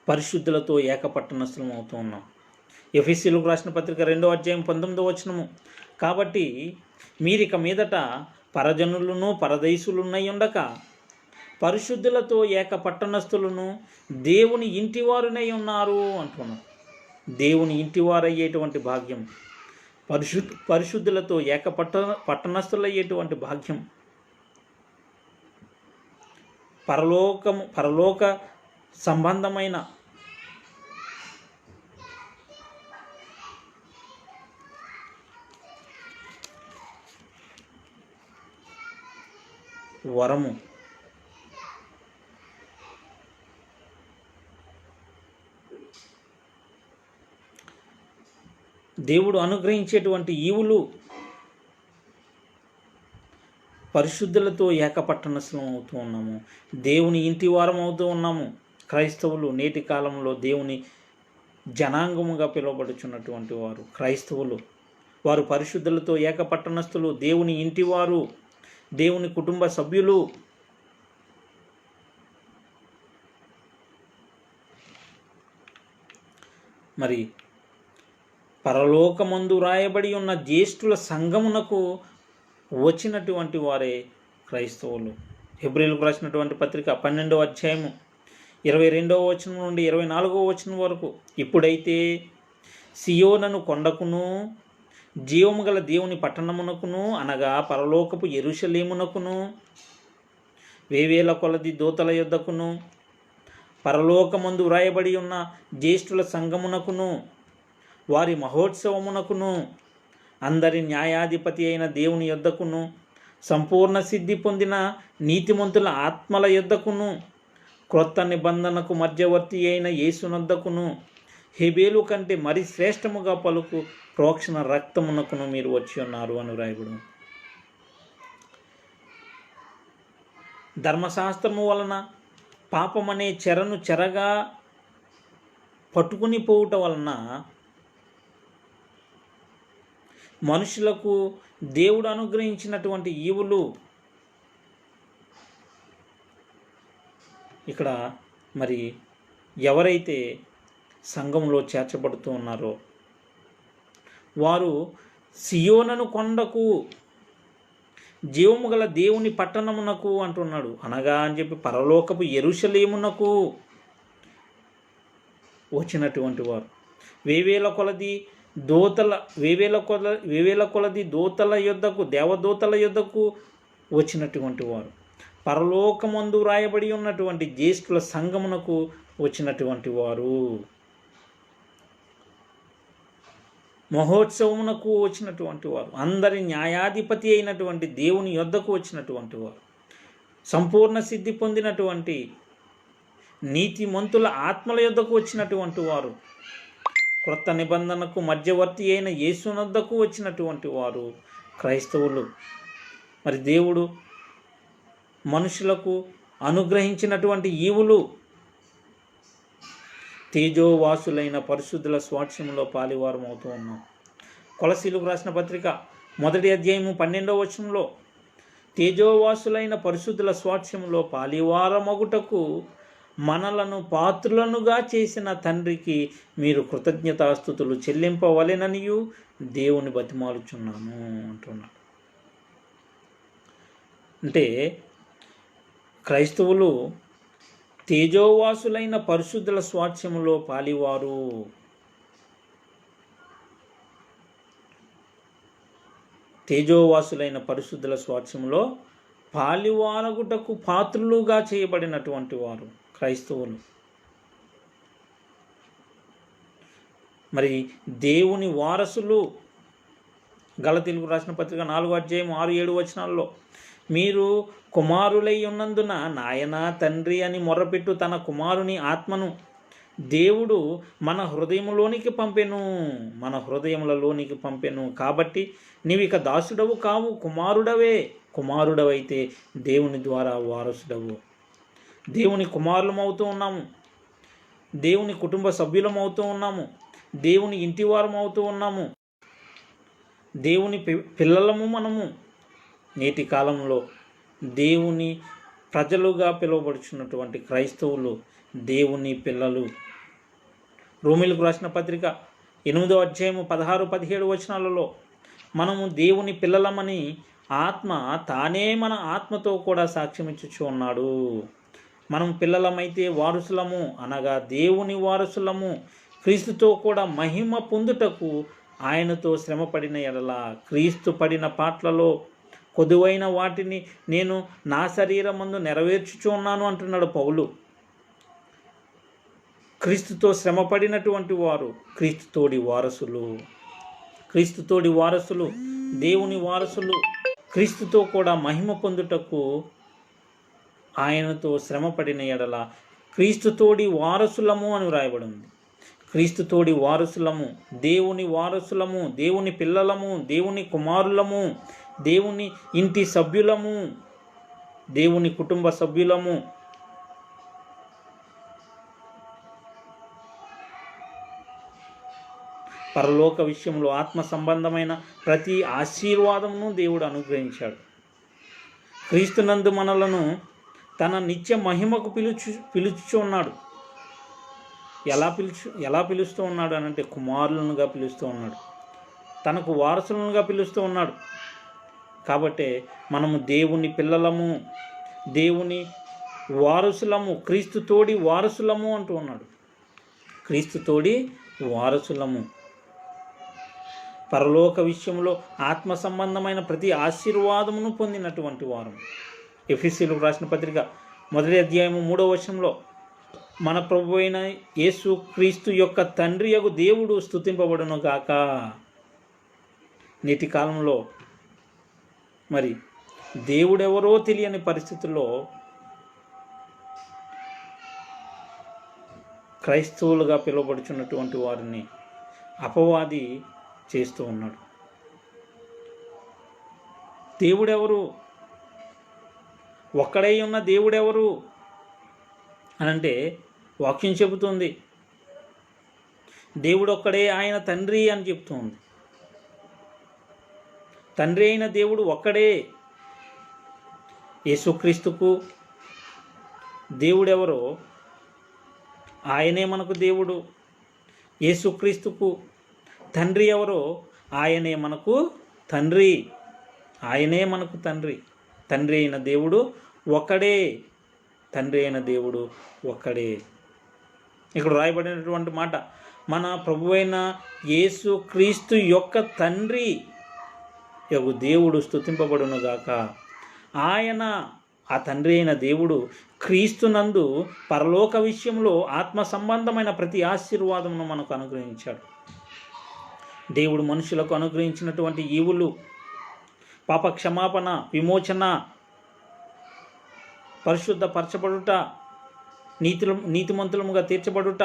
S1: పరిశుద్ధులతో ఏకపట్టణస్థలం అవుతూ ఉన్నాం. ఎఫెసీయులకు రాసిన పత్రిక 2:19 కాబట్టి మీరిక మీదట పరజనులను పరదేశులున్నై ఉండక పరిశుద్ధులతో ఏకపట్టణస్థులను దేవుని ఇంటివారునై ఉన్నారు అంటున్నాం. దేవుని ఇంటివారయ్యేటువంటి భాగ్యం, పరిశుద్ధులతో పట్టణస్థులయ్యేటువంటి భాగ్యం, పరలోక సంబంధమైన వరము. దేవుడు అనుగ్రహించేటువంటి ఈవులు పరిశుద్ధులతో ఏకపట్టణస్థలం అవుతూ ఉన్నాము. దేవుని ఇంటి వారం అవుతూ ఉన్నాము. క్రైస్తవులు నేటి కాలంలో దేవుని జనాంగముగా పిలువబడుచున్నటువంటి వారు క్రైస్తవులు. వారు పరిశుద్ధులతో ఏకపట్టణస్థులు, దేవుని ఇంటివారు, దేవుని కుటుంబ సభ్యులు. మరి పరలోకమందు రాయబడి ఉన్న జ్యేష్ఠుల సంఘమునకు వచ్చినటువంటి వారే క్రైస్తవులు. హెబ్రీయులకు రాసినటువంటి పత్రిక 12:22 నుండి 24 వరకు. ఇప్పుడైతే సియోనను కొండకును జీవము గల దేవుని పట్టణమునకును అనగా పరలోకపు యెరూషలేమునకును వేవేల కొలది దూతల యొద్దకును పరలోకమందు వ్రాయబడి ఉన్న జ్యేష్ఠుల సంఘమునకును వారి మహోత్సవమునకును అందరి న్యాయాధిపతి అయిన దేవుని యొద్దకును సంపూర్ణ సిద్ధి పొందిన నీతిమంతుల ఆత్మల యొద్దకును క్రొత్త నిబంధనకు మధ్యవర్తి అయిన యేసునొద్దకును హెబేలు కంటే మరి శ్రేష్టముగా పలుకు ప్రోక్షణ రక్తమునకును మీరు వచ్చి ఉన్నారు అని వ్రాయబడు. ధర్మశాస్త్రము వలన పాపమనే చెరను చెరగా పట్టుకుని పోవుట వలన మనుషులకు దేవుడు అనుగ్రహించినటువంటి ఈవులు ఇక్కడ మరి ఎవరైతే సంఘంలో చేర్చబడుతూ ఉన్నారో వారు సియోనను కొండకు జీవము గల దేవుని పట్టణమునకు అంటున్నాడు. అనగా అని చెప్పి పరలోకపు యెరూషలేమునకు వచ్చినటువంటి వారు వేవేల కొలది దూతల యొద్దకు దేవదూతల యొద్దకు వచ్చినటువంటి వారు పరలోకమందు రాయబడి ఉన్నటువంటి జ్యేష్ఠుల సంఘమునకు వచ్చినటువంటి వారు మహోత్సవమునకు వచ్చినటువంటి వారు అందరి న్యాయాధిపతి అయినటువంటి దేవుని యొద్దకు వచ్చినటువంటి వారు సంపూర్ణ సిద్ధి పొందినటువంటి నీతిమంతుల ఆత్మల యొద్దకు వచ్చినటువంటి వారు, క్రొత్త నిబంధనకు మధ్యవర్తి అయిన యేసునొద్దకు వచ్చినటువంటి వారు క్రైస్తవులు. మరి దేవుడు మనుషులకు అనుగ్రహించినటువంటి ఈవులు తేజోవాసులైన పరిశుద్ధుల స్వాస్థ్యంలో పాలివారం అవుతూ ఉన్నాం. కొలసీలకు రాసిన పత్రిక 1వ అధ్యాయము 12వ వచనంలో తేజోవాసులైన పరిశుద్ధుల స్వాస్థ్యంలో పాలివారమగుటకు మనలను పాత్రులనుగా చేసిన తండ్రికి మీరు కృతజ్ఞతాస్తుతులు చెల్లింపవలెననియు దేవుని బతిమాలుచున్నాను అంటున్నాడు. అంటే క్రైస్తవులు తేజోవాసులైన పరిశుద్ధుల స్వాస్థ్యములో పాలివారు. తేజోవాసులైన పరిశుద్ధుల స్వాస్థ్యములో పాలివారగుటకు పాత్రులుగా చేయబడినటువంటి వారు క్రైస్తవులు. మరి దేవుని వారసులు. గలతీయులకు రాసిన పత్రిక 4వ అధ్యాయం 6-7 వచనాల్లో మీరు కుమారులై ఉన్నందున నాయనా తండ్రి అని మొర్రపెట్టు తన కుమారుని ఆత్మను దేవుడు మన హృదయములోనికి పంపెను. కాబట్టి నీవిక దాసుడవు కావు, కుమారుడవైతే దేవుని ద్వారా వారసుడవు. దేవుని కుమారులమవుతూ ఉన్నాము, దేవుని కుటుంబ సభ్యులమవుతూ ఉన్నాము, దేవుని ఇంటివారం అవుతూ ఉన్నాము, దేవుని పిల్లలము మనము. నేటి కాలంలో దేవుని ప్రజలుగా పిలువబడుచున్నటువంటి క్రైస్తవులు దేవుని పిల్లలు. రోమీలకు రాసిన పత్రిక 8వ అధ్యాయము 16-17 వచనాలలో మనము దేవుని పిల్లలమని ఆత్మ తానే మన ఆత్మతో కూడా సాక్ష్యమిచ్చుచు ఉన్నాడు. మనం పిల్లలమైతే వారసులము, అనగా దేవుని వారసులము, క్రీస్తుతో కూడా మహిమ పొందుటకు ఆయనతో శ్రమపడిన ఎడల క్రీస్తు పడిన పాట్లలో కొదువైన వాటిని నేను నా శరీరమందు నెరవేర్చుచు ఉన్నాను అంటున్నాడు పౌలు. క్రీస్తుతో శ్రమపడినటువంటి వారు క్రీస్తుతోడి వారసులు, దేవుని వారసులు. క్రీస్తుతో కూడా మహిమ పొందుటకు ఆయనతో శ్రమపడిన ఎడల క్రీస్తుతోడి వారసులము అని వ్రాయబడింది. క్రీస్తుతోడి వారసులము, దేవుని వారసులము, దేవుని పిల్లలము, దేవుని కుమారులము, దేవుని ఇంటి సభ్యులము, దేవుని కుటుంబ సభ్యులము. పరలోక విషయంలో ఆత్మ సంబంధమైన ప్రతి ఆశీర్వాదమును దేవుడు అనుగ్రహించాడు. క్రీస్తునందు మనలను తన నిత్య మహిమకు పిలుచు ఉన్నాడు. ఎలా పిలుస్తూ ఉన్నాడు అనంటే కుమారులనుగా పిలుస్తూ ఉన్నాడు, తనకు వారసులనుగా పిలుస్తూ ఉన్నాడు. కాబట్టి మనము దేవుని పిల్లలము, దేవుని వారసులము, క్రీస్తుతోడి వారసులము అంటూ ఉన్నాడు. క్రీస్తుతోడి వారసులము. పరలోక విషయంలో ఆత్మ సంబంధమైన ప్రతి ఆశీర్వాదమును పొందినటువంటి వారు. ఎఫెసీయులకు రాసిన పత్రిక 1వ అధ్యాయము 3వ వచనంలో మన ప్రభు అయిన యేసు క్రీస్తు యొక్క తండ్రి యగు దేవుడు స్తుతింపబడును గాక. నేటి కాలంలో మరి దేవుడెవరో తెలియని పరిస్థితుల్లో క్రైస్తవులుగా పిలువబడుచున్నటువంటి వారిని అపవాది చేస్తూ ఉన్నాడు. దేవుడెవరు, ఒక్కడై ఉన్న దేవుడెవరు అనంటే వాక్యం చెబుతుంది దేవుడు ఒక్కడే, ఆయన తండ్రి అని చెప్తుంది. తండ్రి అయిన దేవుడు ఒక్కడే. యేసుక్రీస్తుకు దేవుడెవరో ఆయనే మనకు దేవుడు. యేసుక్రీస్తుకు తండ్రి ఎవరో ఆయనే మనకు తండ్రి. ఆయనే మనకు తండ్రి. తండ్రి అయిన దేవుడు ఒక్కడే. ఇక్కడ రాయబడినటువంటి మాట, మన ప్రభువైన యేసుక్రీస్తు యొక్క తండ్రి యొక్క దేవుడు స్తుతింపబడునుగాక. ఆయన, ఆ తండ్రి అయిన దేవుడు క్రీస్తునందు పరలోక విషయంలో ఆత్మ సంబంధమైన ప్రతి ఆశీర్వాదమును మనకు అనుగ్రహించాడు. దేవుడు మనుషులకు అనుగ్రహించినటువంటి ఈవులు పాప క్షమాపణ, విమోచన, పరిశుద్ధపరచబడుట, నీతిమంతులముగా తీర్చబడుట,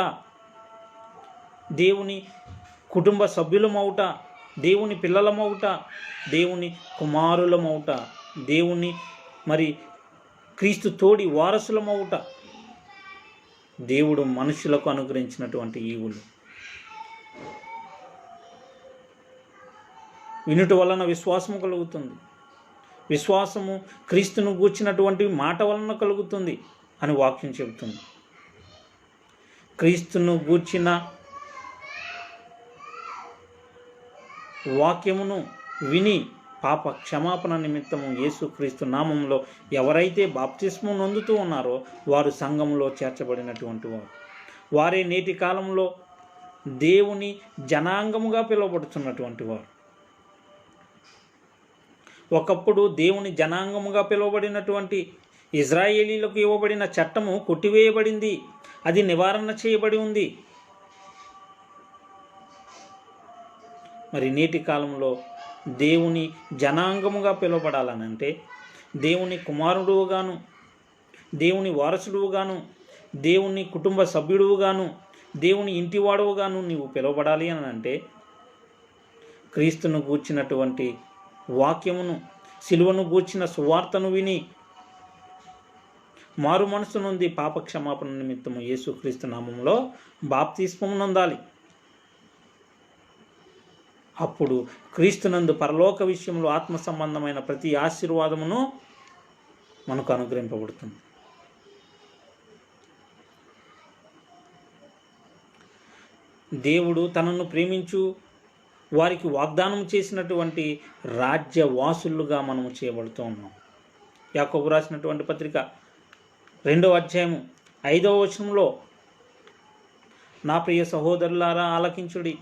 S1: దేవుని కుటుంబ సభ్యులమవుట, దేవుని పిల్లలమవుట, దేవుని కుమారులమవుట, దేవుని క్రీస్తు తోడి వారసులమవుట దేవుడు మనుషులకు అనుగ్రహించినటువంటి ఈవులు. వినుట వలన విశ్వాసము కలుగుతుంది, విశ్వాసము క్రీస్తును గూర్చినటువంటి మాట వలన కలుగుతుంది అని వాక్యం చెబుతుంది. క్రీస్తును గూర్చిన వాక్యమును విని పాప క్షమాపణ నిమిత్తము యేసుక్రీస్తు నామంలో ఎవరైతే బాప్తిస్మం నొందుతూ ఉన్నారో వారు సంఘంలో చేర్చబడినటువంటి వారే నేటి కాలంలో దేవుని జనాంగముగా పిలువబడుతున్నటువంటి వారు. ఒకప్పుడు దేవుని జనాంగముగా పిలువబడినటువంటి ఇజ్రాయేలీలకు ఇవ్వబడిన చట్టము కొట్టివేయబడింది, అది నివారణ చేయబడి ఉంది. నేటి కాలంలో దేవుని జనాంగముగా పిలువబడాలనంటే దేవుని కుమారుడుగాను, దేవుని వారసుడుగాను, దేవుని కుటుంబ సభ్యుడుగాను, దేవుని ఇంటివాడుగాను నీవు పిలువబడాలి అని అంటే క్రీస్తును గూర్చినటువంటి వాక్యమును, సిలువను గూర్చిన సువార్తను విని మారు మనసు నుండి పాప క్షమాపణ నిమిత్తము యేసుక్రీస్తు నామంలో బాప్తిస్మము నొందాలి. అప్పుడు క్రీస్తునందు పరలోక విషయంలో ఆత్మ సంబంధమైన ప్రతి ఆశీర్వాదమును మనకు అనుగ్రహింపబడుతుంది. దేవుడు తనను ప్రేమించు వారికి వాగ్దానం చేసినటువంటి రాజ్యవాసులుగా మనము చేయబడుతూ ఉన్నాం. యాకోబు రాసినటువంటి పత్రిక 2వ అధ్యాయము 5వ వచనంలో, నా ప్రియ సహోదరులారా ఆలకించుడి,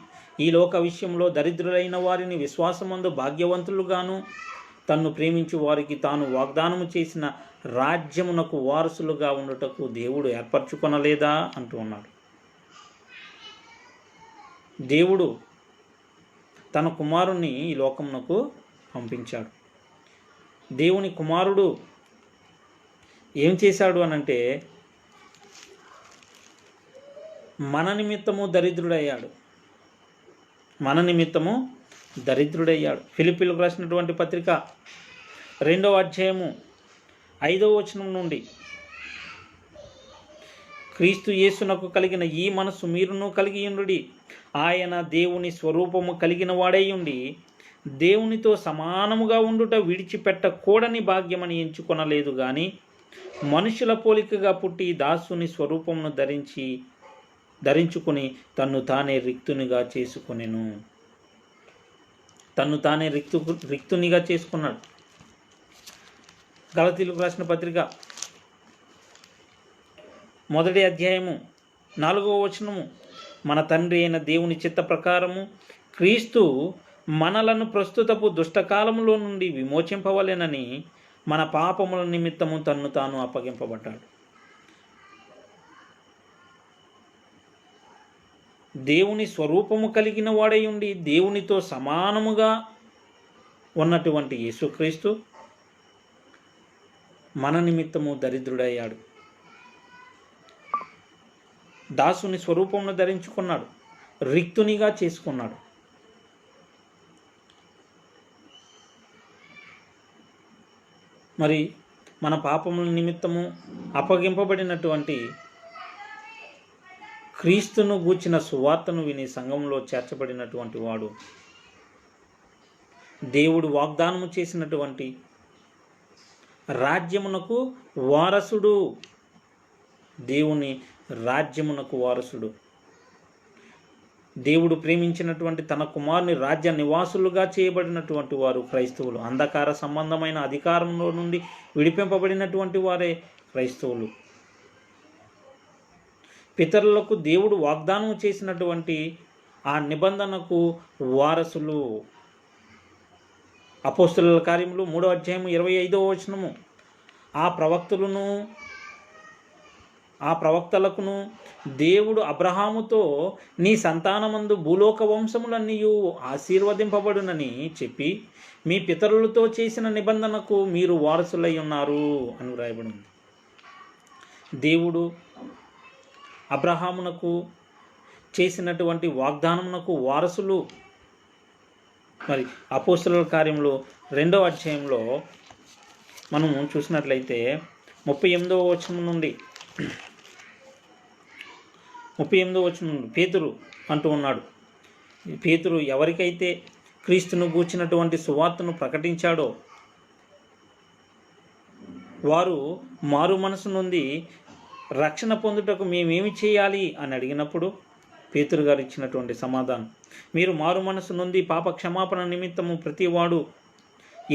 S1: ఈ లోక విషయంలో దరిద్రులైన వారిని విశ్వాసమందు భాగ్యవంతులుగాను, తన్ను ప్రేమించు వారికి తాను వాగ్దానము చేసిన రాజ్యమునకు వారసులుగా ఉండుటకు దేవుడు ఏర్పరచుకొనలేదా అంటూ ఉన్నాడు. దేవుడు తన కుమారుణ్ణి ఈ లోకమునకు పంపించాడు. దేవుని కుమారుడు ఏం చేశాడు అనంటే మన నిమిత్తము దరిద్రుడయ్యాడు. ఫిలిప్పీలకు రాసినటువంటి పత్రిక 2వ అధ్యాయము 5వ వచనం నుండి, క్రీస్తు యేసునకు కలిగిన ఈ మనసు మీరును కలిగి ఉండుడి, ఆయన దేవుని స్వరూపము కలిగిన వాడై ఉండి దేవునితో సమానముగా ఉండుట విడిచిపెట్టకూడని భాగ్యమని ఎంచుకొనలేదు గాని మనుషుల పోలికగా పుట్టి దాసుని స్వరూపమును ధరించుకుని తన్ను తానే రిక్తునిగా చేసుకున్నాడు. గలతీయులకు రాసిన పత్రిక 1వ అధ్యాయము 4వ వచనము, మన తండ్రి అయిన దేవుని చిత్త ప్రకారము క్రీస్తు మనలను ప్రస్తుతపు దుష్టకాలములో నుండి విమోచింపవలెనని మన పాపముల నిమిత్తము తన్ను తాను అప్పగింపబడ్డాడు. దేవుని స్వరూపము కలిగిన వాడై ఉండి దేవునితో సమానముగా ఉన్నటువంటి యేసుక్రీస్తు మన నిమిత్తము దరిద్రుడయ్యాడు. దాసుని స్వరూపమును ధరించుకున్నాడు, రిక్తునిగా చేసుకున్నాడు. మన పాపముల నిమిత్తము అప్పగింపబడినటువంటి క్రీస్తును గూర్చిన సువార్తను విని సంఘంలో చేర్చబడినటువంటి వాడు దేవుడు వాగ్దానము చేసినటువంటి రాజ్యమునకు వారసుడు. దేవుని రాజ్యమునకు వారసుడు. దేవుడు ప్రేమించినటువంటి తన కుమారుని రాజ్య నివాసులుగా చేయబడినటువంటి వారు క్రైస్తవులు. అంధకార సంబంధమైన అధికారంలో నుండి విడిపింపబడినటువంటి వారే క్రైస్తవులు. పితరులకు దేవుడు వాగ్దానం చేసినటువంటి ఆ నిబంధనకు వారసులు. అపోస్తలుల కార్యములు 3వ అధ్యాయము 25వ వచనము, ఆ ప్రవక్తలకును దేవుడు అబ్రహాముతో నీ సంతానమందు భూలోక వంశములన్నీ ఆశీర్వదింపబడునని చెప్పి మీ పితరులతో చేసిన నిబంధనకు మీరు వారసులై ఉన్నారు అని వ్రాయబడింది. దేవుడు అబ్రహామునకు చేసినటువంటి వాగ్దానమునకు వారసులు. మరి అపోస్తలుల కార్యంలో 2వ అధ్యాయంలో మనము చూసినట్లయితే 38వ వచనం నుండి పేతురు అంటూ ఉన్నాడు. పేతురు ఎవరికైతే క్రీస్తును గూర్చినటువంటి సువార్తను ప్రకటించాడో వారు మారు మనసు నుండి రక్షణ పొందుటకు మేమేమి చేయాలి అని అడిగినప్పుడు పేతురు గారు ఇచ్చినటువంటి సమాధానం, మీరు మారు మనసు నుండి పాప క్షమాపణ నిమిత్తము ప్రతివాడు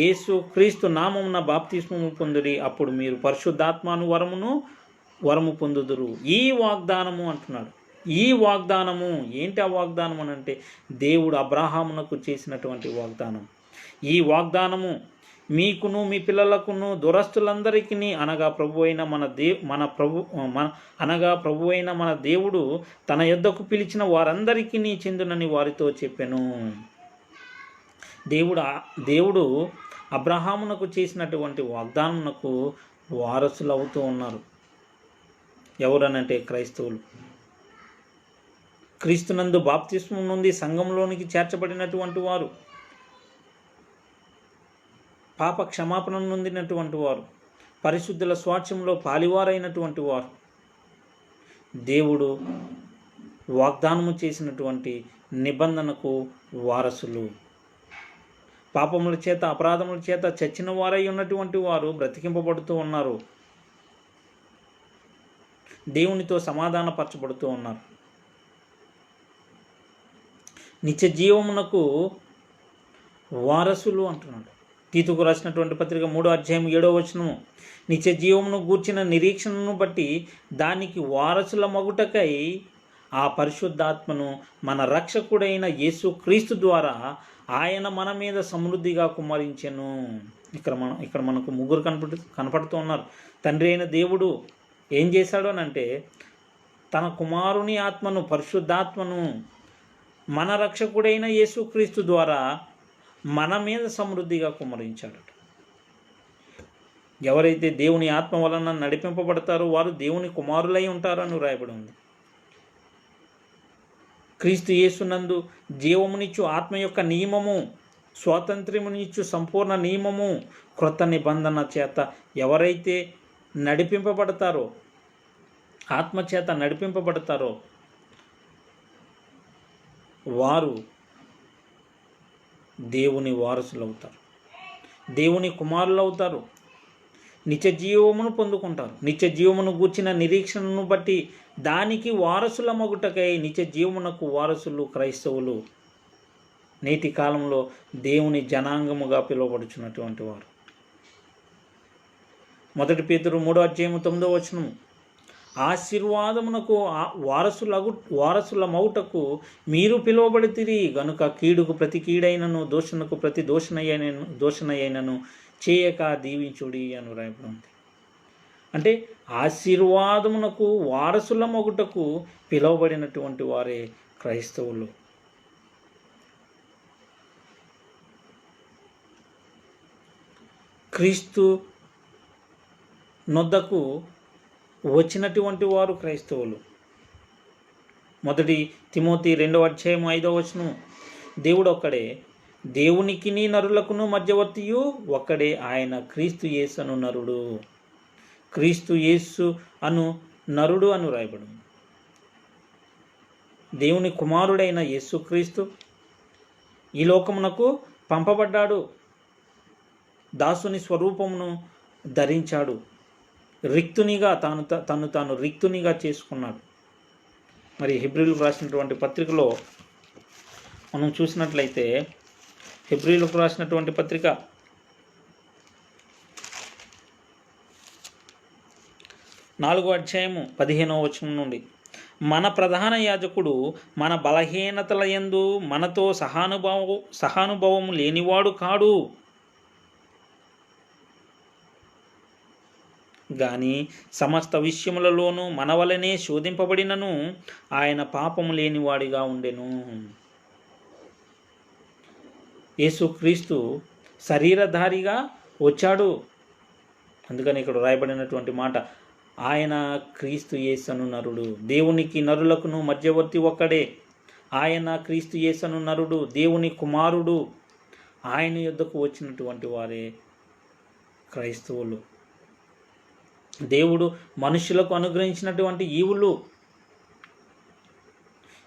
S1: యేసు క్రీస్తు నామమున బాప్తిస్మము పొందుడి, అప్పుడు మీరు పరిశుద్ధాత్మను వరము పొందుదురు. ఈ వాగ్దానము అంటున్నాడు. ఈ వాగ్దానము ఏంటి? ఆ వాగ్దానం అని అంటే దేవుడు అబ్రహామునకు చేసినటువంటి వాగ్దానం. ఈ వాగ్దానము మీకును మీ పిల్లలకును దురస్తులందరికీ అనగా ప్రభువైన మన దేవుడు తన యొద్దకు పిలిచిన వారందరికీ చెందునని వారితో చెప్పెను. దేవుడు అబ్రహామునకు చేసినటువంటి వాగ్దానమునకు వారసులు అవుతూ ఉన్నారు. ఎవరనంటే క్రైస్తవులు. క్రీస్తునందు బాప్తిస్మం నుండి సంఘంలోనికి చేర్చబడినటువంటి వారు, పాప క్షమాపణ నొందినటువంటి వారు, పరిశుద్ధుల స్వాస్థ్యంలో పాలివారైనటువంటి వారు, దేవుడు వాగ్దానము చేసినటువంటి నిబంధనకు వారసులు. పాపముల చేత అపరాధముల చేత చచ్చిన వారై ఉన్నటువంటి వారు బ్రతికింపబడుతూ ఉన్నారు, దేవునితో సమాధానపరచబడుతూ ఉన్నారు. నిత్య జీవమునకు వారసులు అంటున్నాడు. తీతుకు రాసినటువంటి పత్రిక 3వ అధ్యాయం 7వ వచనము, నిత్య జీవమును గూర్చిన నిరీక్షణను బట్టి దానికి వారసుల మగుటకై ఆ పరిశుద్ధాత్మను మన రక్షకుడైన యేసు క్రీస్తు ద్వారా ఆయన మన మీద సమృద్ధిగా కుమ్మరించెను. ఇక్కడ మనకు ముగ్గురు కనపడుతూ ఉన్నారు. తండ్రి అయిన దేవుడు ఏం చేశాడు అని అంటే తన కుమారుని ఆత్మను, పరిశుద్ధాత్మను మన రక్షకుడైన యేసుక్రీస్తు ద్వారా మన మీద సమృద్ధిగా కుమ్మరించాడు. ఎవరైతే దేవుని ఆత్మ వలన నడిపింపబడతారో వారు దేవుని కుమారులై ఉంటారని రాయబడి ఉంది. క్రీస్తు యేసునందు జీవమునిచ్చు ఆత్మ యొక్క నియమము, స్వాతంత్ర్యమునిచ్చు సంపూర్ణ నియమము, క్రొత్త నిబంధన చేత ఎవరైతే నడిపింపబడతారో, ఆత్మ చేత నడిపింపబడతారో వారు దేవుని వారసులు అవుతారు, దేవుని కుమారులు అవుతారు, నిత్య జీవమును పొందుకుంటారు. నిత్య జీవమును గూర్చిన నిరీక్షణను బట్టి దానికి వారసుల మగుటకై నిత్య జీవమునకు వారసులు క్రైస్తవులు, నేటి కాలంలో దేవుని జనాంగముగా పిలువబడుచున్నటువంటి వారు. 1 పేతురు 3వ అధ్యాయం 9వ వచనం, ఆశీర్వాదమునకు వారసుల మౌటకు మీరు పిలువబడితిరి గనుక కీడుకు ప్రతి కీడైనను దోషణకు ప్రతి దోషణయైనను చేయక దీవించుడి అని రాయబడి ఉంది. అంటే ఆశీర్వాదమునకు వారసుల మగుటకు పిలువబడినటువంటి వారే క్రైస్తవులు. క్రీస్తు నొద్దకు వచ్చినటువంటి వారు క్రైస్తవులు. 1 తిమోతి 2వ అధ్యాయం 5వ వచనం, దేవుడు ఒక్కడే, దేవునికిని నరులకును మధ్యవర్తియు ఒక్కడే, ఆయన క్రీస్తు యేసు అను నరుడు. క్రీస్తు యేసు అను నరుడు అను రాయబడు. దేవుని కుమారుడైన యేసుక్రీస్తు ఈ లోకమునకు పంపబడ్డాడు, దాసుని స్వరూపమును ధరించాడు, రిక్తునిగా తాను రిక్తునిగా చేసుకున్నాడు. మరి హెబ్రీలకు రాసినటువంటి పత్రికలో మనం చూసినట్లయితే హెబ్రీలకు రాసినటువంటి పత్రిక 4వ అధ్యాయము 15వ వచనం నుండి, మన ప్రధాన యాజకుడు మన బలహీనతల యందు మనతో సహానుభవము లేనివాడు కాడు, గాని సమస్త విషయములలోనూ మన వలనే శోధింపబడినను ఆయన పాపము లేనివాడిగా ఉండెను. యేసుక్రీస్తు శరీరధారిగా వచ్చాడు. అందుకని ఇక్కడ రాయబడినటువంటి మాట, ఆయన క్రీస్తు యేసను నరుడు, దేవునికి నరులకును మధ్యవర్తి ఒక్కడే. ఆయన క్రీస్తు యేసను నరుడు, దేవుని కుమారుడు. ఆయన యొద్దకు వచ్చినటువంటి వారే క్రైస్తవులు. దేవుడు మనుషులకు అనుగ్రహించినటువంటి ఈవులు.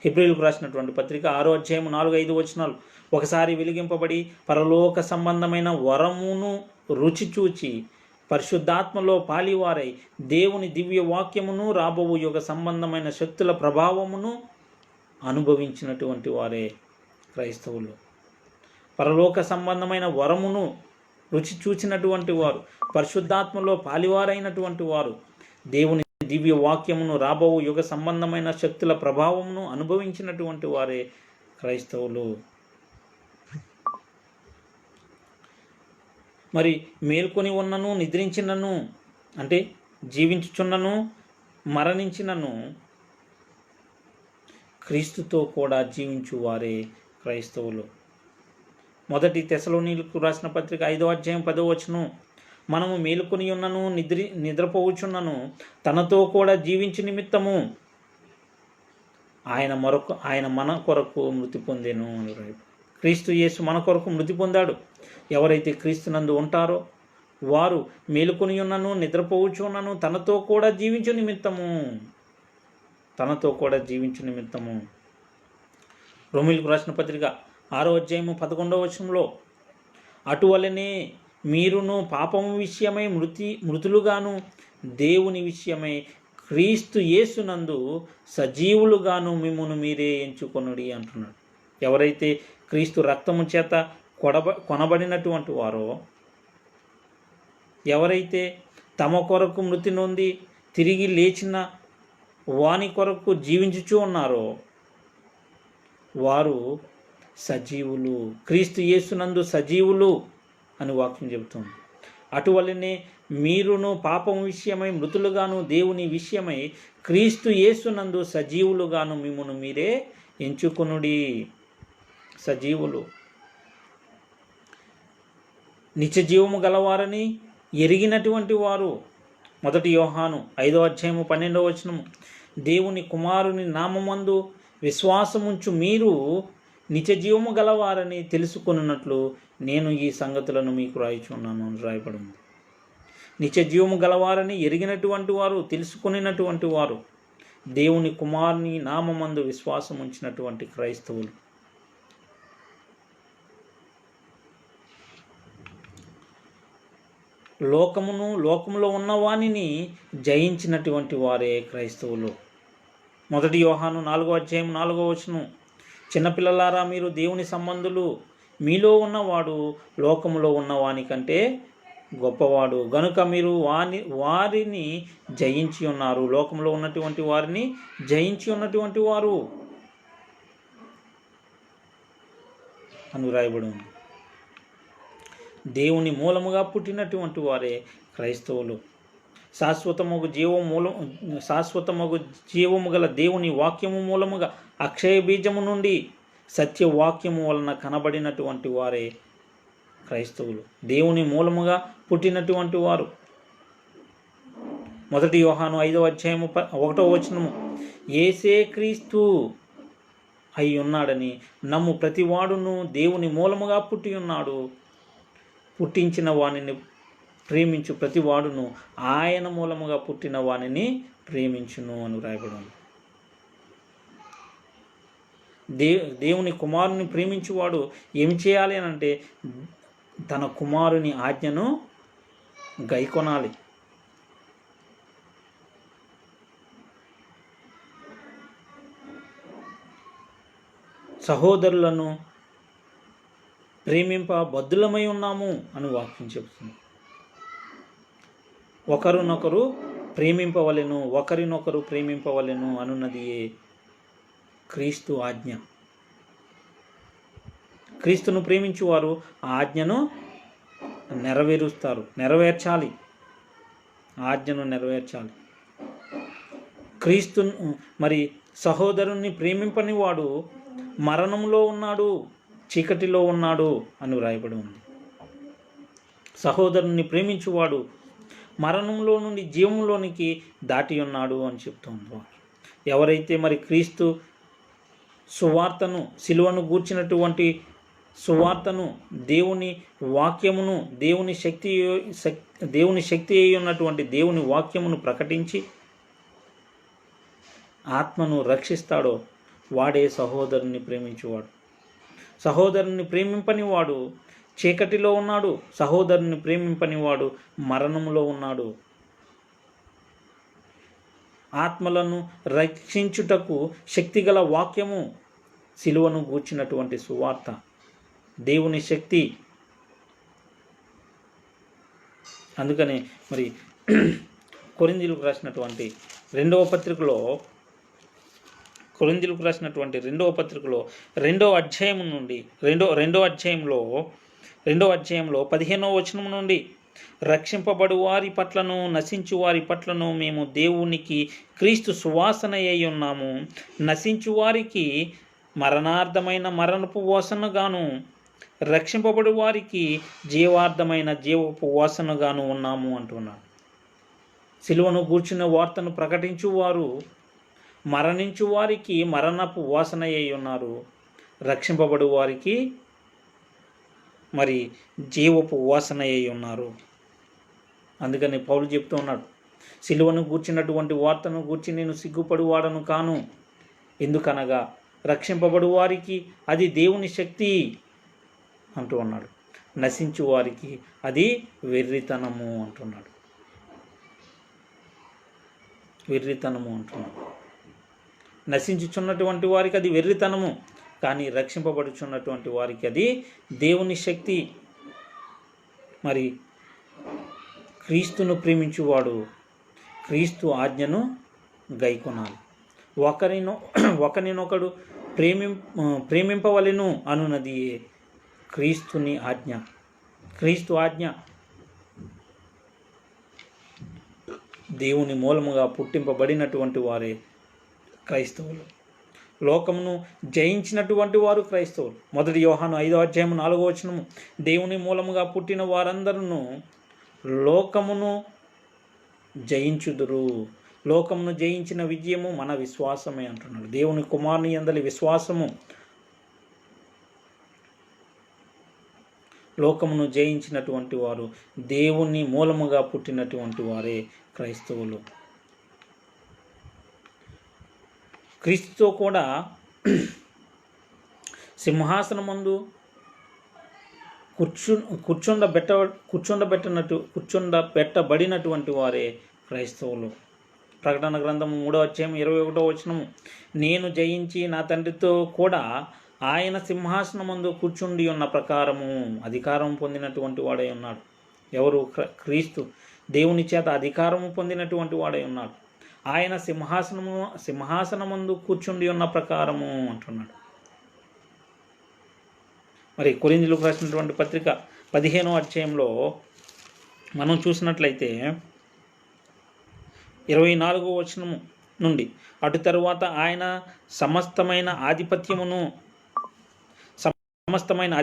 S1: హెబ్రీయులకు రాసినటువంటి పత్రిక 6వ అధ్యాయం 4-5 వచనాలు. ఒకసారి వెలిగింపబడి పరలోక సంబంధమైన వరమును రుచి చూచి పరిశుద్ధాత్మలో పాలివారై దేవుని దివ్య వాక్యమును రాబో యుగ సంబంధమైన శక్తుల ప్రభావమును అనుభవించినటువంటి వారే క్రైస్తవులు. పరలోక సంబంధమైన వరమును రుచి చూచినటువంటి వారు, పరిశుద్ధాత్మలో పాలివారైనటువంటి వారు, దేవుని దివ్య వాక్యమును రాబో యుగ సంబంధమైన శక్తుల ప్రభావమును అనుభవించినటువంటి వారే క్రైస్తవులు. మరి మేల్కొని ఉన్నను, నిద్రించినను అంటే జీవించుచున్నను, మరణించినను క్రీస్తుతో కూడా జీవించువారే క్రైస్తవులు. మొదటి తెస్సలోనీయులకు రాసిన పత్రిక 5వ అధ్యాయం 10వ వచనం. మనము మేలుకొని ఉన్నను, నిద్రపోవచ్చున్నను, తనతో కూడా జీవించు నిమిత్తము ఆయన మన కొరకు మృతి పొందెను. క్రీస్తు యేసు మన కొరకు మృతి పొందాడు. ఎవరైతే క్రీస్తునందు ఉంటారో వారు మేలుకొని ఉన్నను, నిద్రపోవచ్చున్నను, తనతో కూడా జీవించు నిమిత్తము. రోమీయులకు రాసిన పత్రిక 6వ అధ్యాయము 11వ వచనంలో, అటువలనే మీరును పాపము విషయమై మృతులుగాను దేవుని విషయమై క్రీస్తు యేసునందు సజీవులుగాను మిమ్మును మీరే ఎంచుకొనుడి అంటున్నాడు. ఎవరైతే క్రీస్తు రక్తము చేత కొనబడినటువంటి వారో, ఎవరైతే తమ కొరకు మృతి నొంది తిరిగి లేచిన వాని కొరకు జీవించుచూ ఉన్నారో వారు సజీవులు, క్రీస్తు యేసునందు సజీవులు అని వాక్యం చెబుతుంది. అటువలనే మీరును పాపం విషయమై మృతులుగాను దేవుని విషయమై క్రీస్తు యేసునందు సజీవులుగాను మిమ్మును మీరే ఎంచుకొనుడి. సజీవులు, నిత్య జీవము గలవారని ఎరిగినటువంటి వారు. మొదటి యోహాను 5వ అధ్యాయము 12వ వచనము. దేవుని కుమారుని నామమందు విశ్వాసముంచు మీరు నిత్య జీవము గలవారని తెలుసుకొనున్నట్లు నేను ఈ సంగతులను మీకు రాయిచున్నాను అని రాయబడి ఉంది. నిత్య జీవము గలవారని ఎరిగినటువంటి వారు, తెలుసుకునేటువంటి వారు దేవుని కుమారుని నామమందు విశ్వాసం ఉంచినటువంటి క్రైస్తవులు. లోకములో ఉన్న వానిని జయించినటువంటి వారే క్రైస్తవులు. మొదటి యోహాను 4వ అధ్యాయం 4వ వచనం. చిన్నపిల్లలారా, మీరు దేవుని సంబంధులు, మీలో ఉన్నవాడు లోకములో ఉన్నవాని కంటే గొప్పవాడు గనుక మీరు వారిని జయించి ఉన్నారు. లోకంలో ఉన్నటువంటి వారిని జయించి ఉన్నటువంటి వారు అని రాయబడి ఉంది. దేవుని మూలముగా పుట్టినటువంటి వారే క్రైస్తవులు. శాశ్వతమగు జీవము గల దేవుని వాక్యము మూలముగా అక్షయ బీజము నుండి సత్యవాక్యము వలన కనబడినటువంటి వారే క్రైస్తవులు. దేవుని మూలముగా పుట్టినటువంటి వారు. మొదటి యోహాను 5వ అధ్యాయము 1వ వచనము. యేసే క్రీస్తు అయి ఉన్నాడని నమ్ము ప్రతివాడును దేవుని మూలముగా పుట్టి ఉన్నాడు. పుట్టించిన వానిని ప్రేమించు ప్రతివాడును ఆయన మూలముగా పుట్టిన వానిని ప్రేమించును అని రాయబడింది. దేవుని కుమారుని ప్రేమించువాడు ఏమి చేయాలి అని అంటే తన కుమారుని ఆజ్ఞను గైకొనాలి. సహోదరులను ప్రేమింప బద్ధులమై ఉన్నాము అని వాక్యం చెబుతుంది. ఒకరినొకరు ప్రేమింపవలెను, ఒకరినొకరు ప్రేమింపవలెను అనున్నది క్రీస్తు ఆజ్ఞ. క్రీస్తును ప్రేమించువారు ఆ ఆజ్ఞను నెరవేర్చాలి. ఆజ్ఞను నెరవేర్చాలి. క్రీస్తు మరి సహోదరుణ్ణి ప్రేమింపని వాడు మరణంలో ఉన్నాడు, చీకటిలో ఉన్నాడు అని వ్రాయబడి ఉంది. సహోదరుణ్ణి ప్రేమించువాడు మరణంలో నుండి జీవంలోనికి దాటి ఉన్నాడు అని చెప్తుంది. ఎవరైతే మరి క్రీస్తు సువార్తను, సిలువను గూర్చినటువంటి సువార్తను, దేవుని వాక్యమును, దేవుని శక్తి అయి ఉన్నటువంటి దేవుని వాక్యమును ప్రకటించి ఆత్మను రక్షిస్తాడో వాడే సహోదరుని ప్రేమించేవాడు. సహోదరుని ప్రేమింపని వాడు చీకటిలో ఉన్నాడు, సహోదరుని ప్రేమింపని వాడు మరణంలో ఉన్నాడు. ఆత్మలను రక్షించుటకు శక్తిగల వాక్యము, సిలువను గూర్చినటువంటి సువార్త, దేవుని శక్తి. అందుకని మరి కొరింథీయులకు రాసినటువంటి రెండవ పత్రికలో రెండో అధ్యాయంలో 15వ వచనం నుండి రక్షింపబడు వారి పట్లను నశించు వారి పట్లను మేము దేవునికి క్రీస్తు సువాసన అయి ఉన్నాము. నశించు వారికి మరణార్థమైన మరణపు వాసనగాను, రక్షింపబడు వారికి జీవార్థమైన జీవపు వాసనగాను ఉన్నాము అంటున్నాడు. సిలువను గూర్చిన వార్తను ప్రకటించువారు మరణించు వారికి మరణపు వాసన అయి ఉన్నారు, రక్షింపబడు వారికి మరి జీవపు వాసన అయి ఉన్నారు. అందుకని పౌలు చెప్తూ ఉన్నాడు, సిలువను గూర్చినటువంటి వార్తను గూర్చి నేను సిగ్గుపడువాడను కాను. ఎందుకనగా రక్షింపబడు వారికి అది దేవుని శక్తి అంటూ ఉన్నాడు, నశించు వారికి అది వెర్రితనము అంటున్నాడు. నశించుచున్నటువంటి వారికి అది వెర్రితనము, కానీ రక్షింపబడుచున్నటువంటి వారికి అది దేవుని శక్తి. మరి క్రీస్తును ప్రేమించువాడు క్రీస్తు ఆజ్ఞను గైకొనాలి. ఒకరినొకడు ప్రేమింపవలెను అనున్నది క్రీస్తుని ఆజ్ఞ. క్రీస్తు ఆజ్ఞ దేవుని మూలముగా పుట్టింపబడినటువంటి వారే క్రైస్తవులు. లోకమును జయించినటువంటి వారు క్రైస్తవులు. 1 యోహాను 5వ అధ్యాయం 4వ వచనము, దేవుని మూలముగా పుట్టిన వారందరూ లోకమును జయించుదురు. లోకమును జయించిన విజయము మన విశ్వాసమే అంటున్నాడు. దేవుని కుమారుని యందలి విశ్వాసము. లోకమును జయించినటువంటి వారు దేవుని మూలముగా పుట్టినటువంటి వారే క్రైస్తవులు. క్రీస్తుతో కూడా సింహాసనమందు కూర్చుండబెట్టబడినటువంటి వారే క్రైస్తవులు. ప్రకటన గ్రంథం 3వ అధ్యాయం 21వ వచనము, నేను జయించి నా తండ్రితో కూడా ఆయన సింహాసనమందు కూర్చుండి ఉన్న ప్రకారము అధికారం పొందినటువంటి వాడై ఉన్నాడు. ఎవరు? క్రీస్తు దేవుని చేత అధికారము పొందినటువంటి వాడై ఉన్నాడు. ఆయన సింహాసనమందు కూర్చుండి ఉన్న ప్రకారము అంటున్నాడు. మరి కొరింథీయులకు రాసినటువంటి పత్రిక 15వ అధ్యాయంలో మనం చూసినట్లయితే 24వ వచనము నుండి, అటు తరువాత ఆయన సమస్తమైన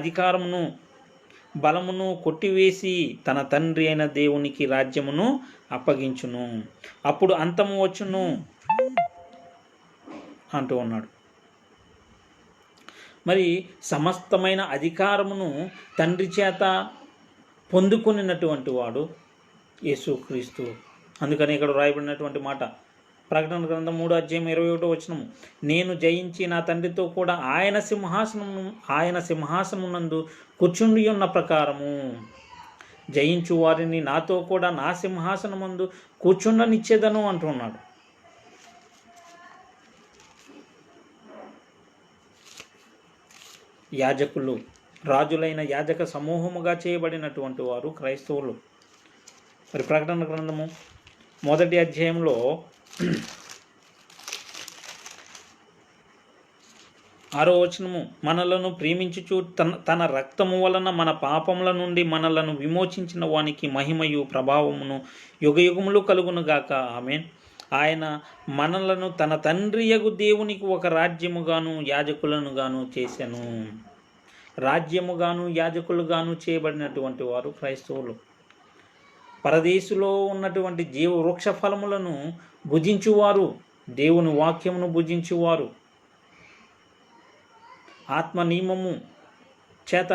S1: అధికారమును బలమును కొట్టివేసి తన తండ్రి అయిన దేవునికి రాజ్యమును అప్పగించును, అప్పుడు అంతము వచ్చును అంటూ ఉన్నాడు. మరి సమస్తమైన అధికారమును తండ్రి చేత పొందుకున్నటువంటి వాడు యేసుక్రీస్తు. అందుకని ఇక్కడ రాయబడినటువంటి మాట ప్రకటన గ్రంథం 3వ అధ్యాయం 21వ వచనము, నేను జయించి నా తండ్రితో కూడా ఆయన సింహాసనమునందు కూర్చుండి ఉన్న ప్రకారము జయించు వారిని నాతో కూడా నా సింహాసనమందు కూర్చుండనిచ్చేదను అంటున్నాడు. యాజకులు, రాజులైన యాజక సమూహముగా చేయబడినటువంటి వారు క్రైస్తవులు. మరి ప్రకటన గ్రంథము 1వ అధ్యాయంలో 6వ వచనము, మనలను ప్రేమించుచు తన రక్తము వలన మన పాపముల నుండి మనలను విమోచించిన వానికి మహిమయు ప్రభావమును యుగయుగములు కలుగునుగాక. ఆమేన్. ఆయన మనలను తన తండ్రియగు దేవునికి ఒక రాజ్యముగాను యాజకులను గాను చేసెను. రాజ్యముగాను యాజకులుగాను చేయబడినటువంటి వారు క్రైస్తవులు. పరదేశులో ఉన్నటువంటి జీవ వృక్ష ఫలములను భుజించువారు, దేవుని వాక్యమును భుజించువారు, ఆత్మ నియమము చేత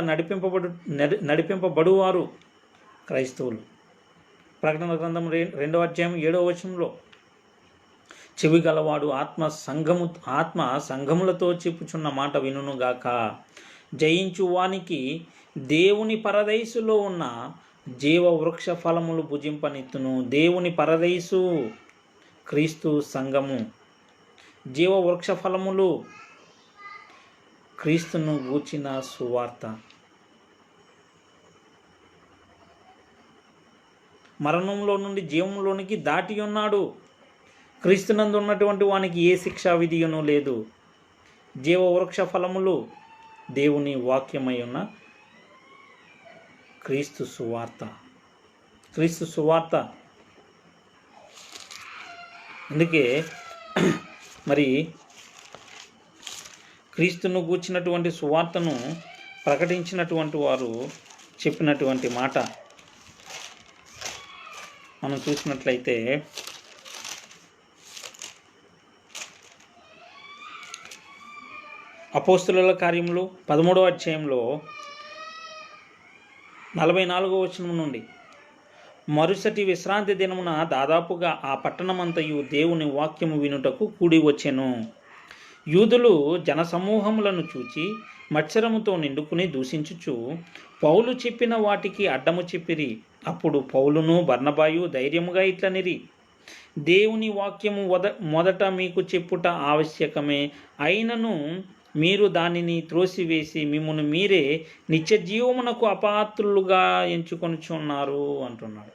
S1: నడిపింపబడువారు క్రైస్తవులు. ప్రకటన గ్రంథం 2వ అధ్యాయం 7వ వచనంలో చెవి గలవాడు ఆత్మ సంఘములతో చెప్పుచున్న మాట వినుగాక. జయించు వానికి దేవుని పరదైసులో ఉన్న జీవ వృక్ష ఫలములు భుజింపనిత్తును. దేవుని పరదైసు క్రీస్తు సంఘము. జీవ వృక్ష ఫలములు క్రీస్తును గూర్చిన సువార్త. మరణంలో నుండి జీవంలోనికి దాటి ఉన్నాడు. క్రీస్తునందు ఉన్నటువంటి వానికి ఏ శిక్షా విధియును లేదు. జీవవృక్ష ఫలములు దేవుని వాక్యమై ఉన్న క్రీస్తు సువార్త. క్రీస్తు సువార్త. అందుకే మరి క్రీస్తును గూర్చినటువంటి సువార్తను ప్రకటించినటువంటి వారు చెప్పినటువంటి మాట మనం చూసినట్లయితే అపోస్తలుల కార్యములు 13వ అధ్యాయంలో 44వ వచనం నుండి, మరుసటి విశ్రాంతి దినమున దాదాపుగా ఆ పట్టణమంతయు దేవుని వాక్యము వినుటకు కూడి వచ్చెను. యూదులు జనసమూహములను చూచి మత్సరముతో నిండుకుని దూషించుచు పౌలు చెప్పిన వాటికి అడ్డము చెప్పిరి. అప్పుడు పౌలును బర్నబాయు ధైర్యముగా ఇట్లనిరి, దేవుని వాక్యము మొదట మీకు చెప్పుట ఆవశ్యకమే, అయినను మీరు దానిని త్రోసివేసి మిమ్మును మీరే నిత్య జీవమునకు అపాత్రులుగా ఎంచుకొనుచున్నారు అంటున్నాడు.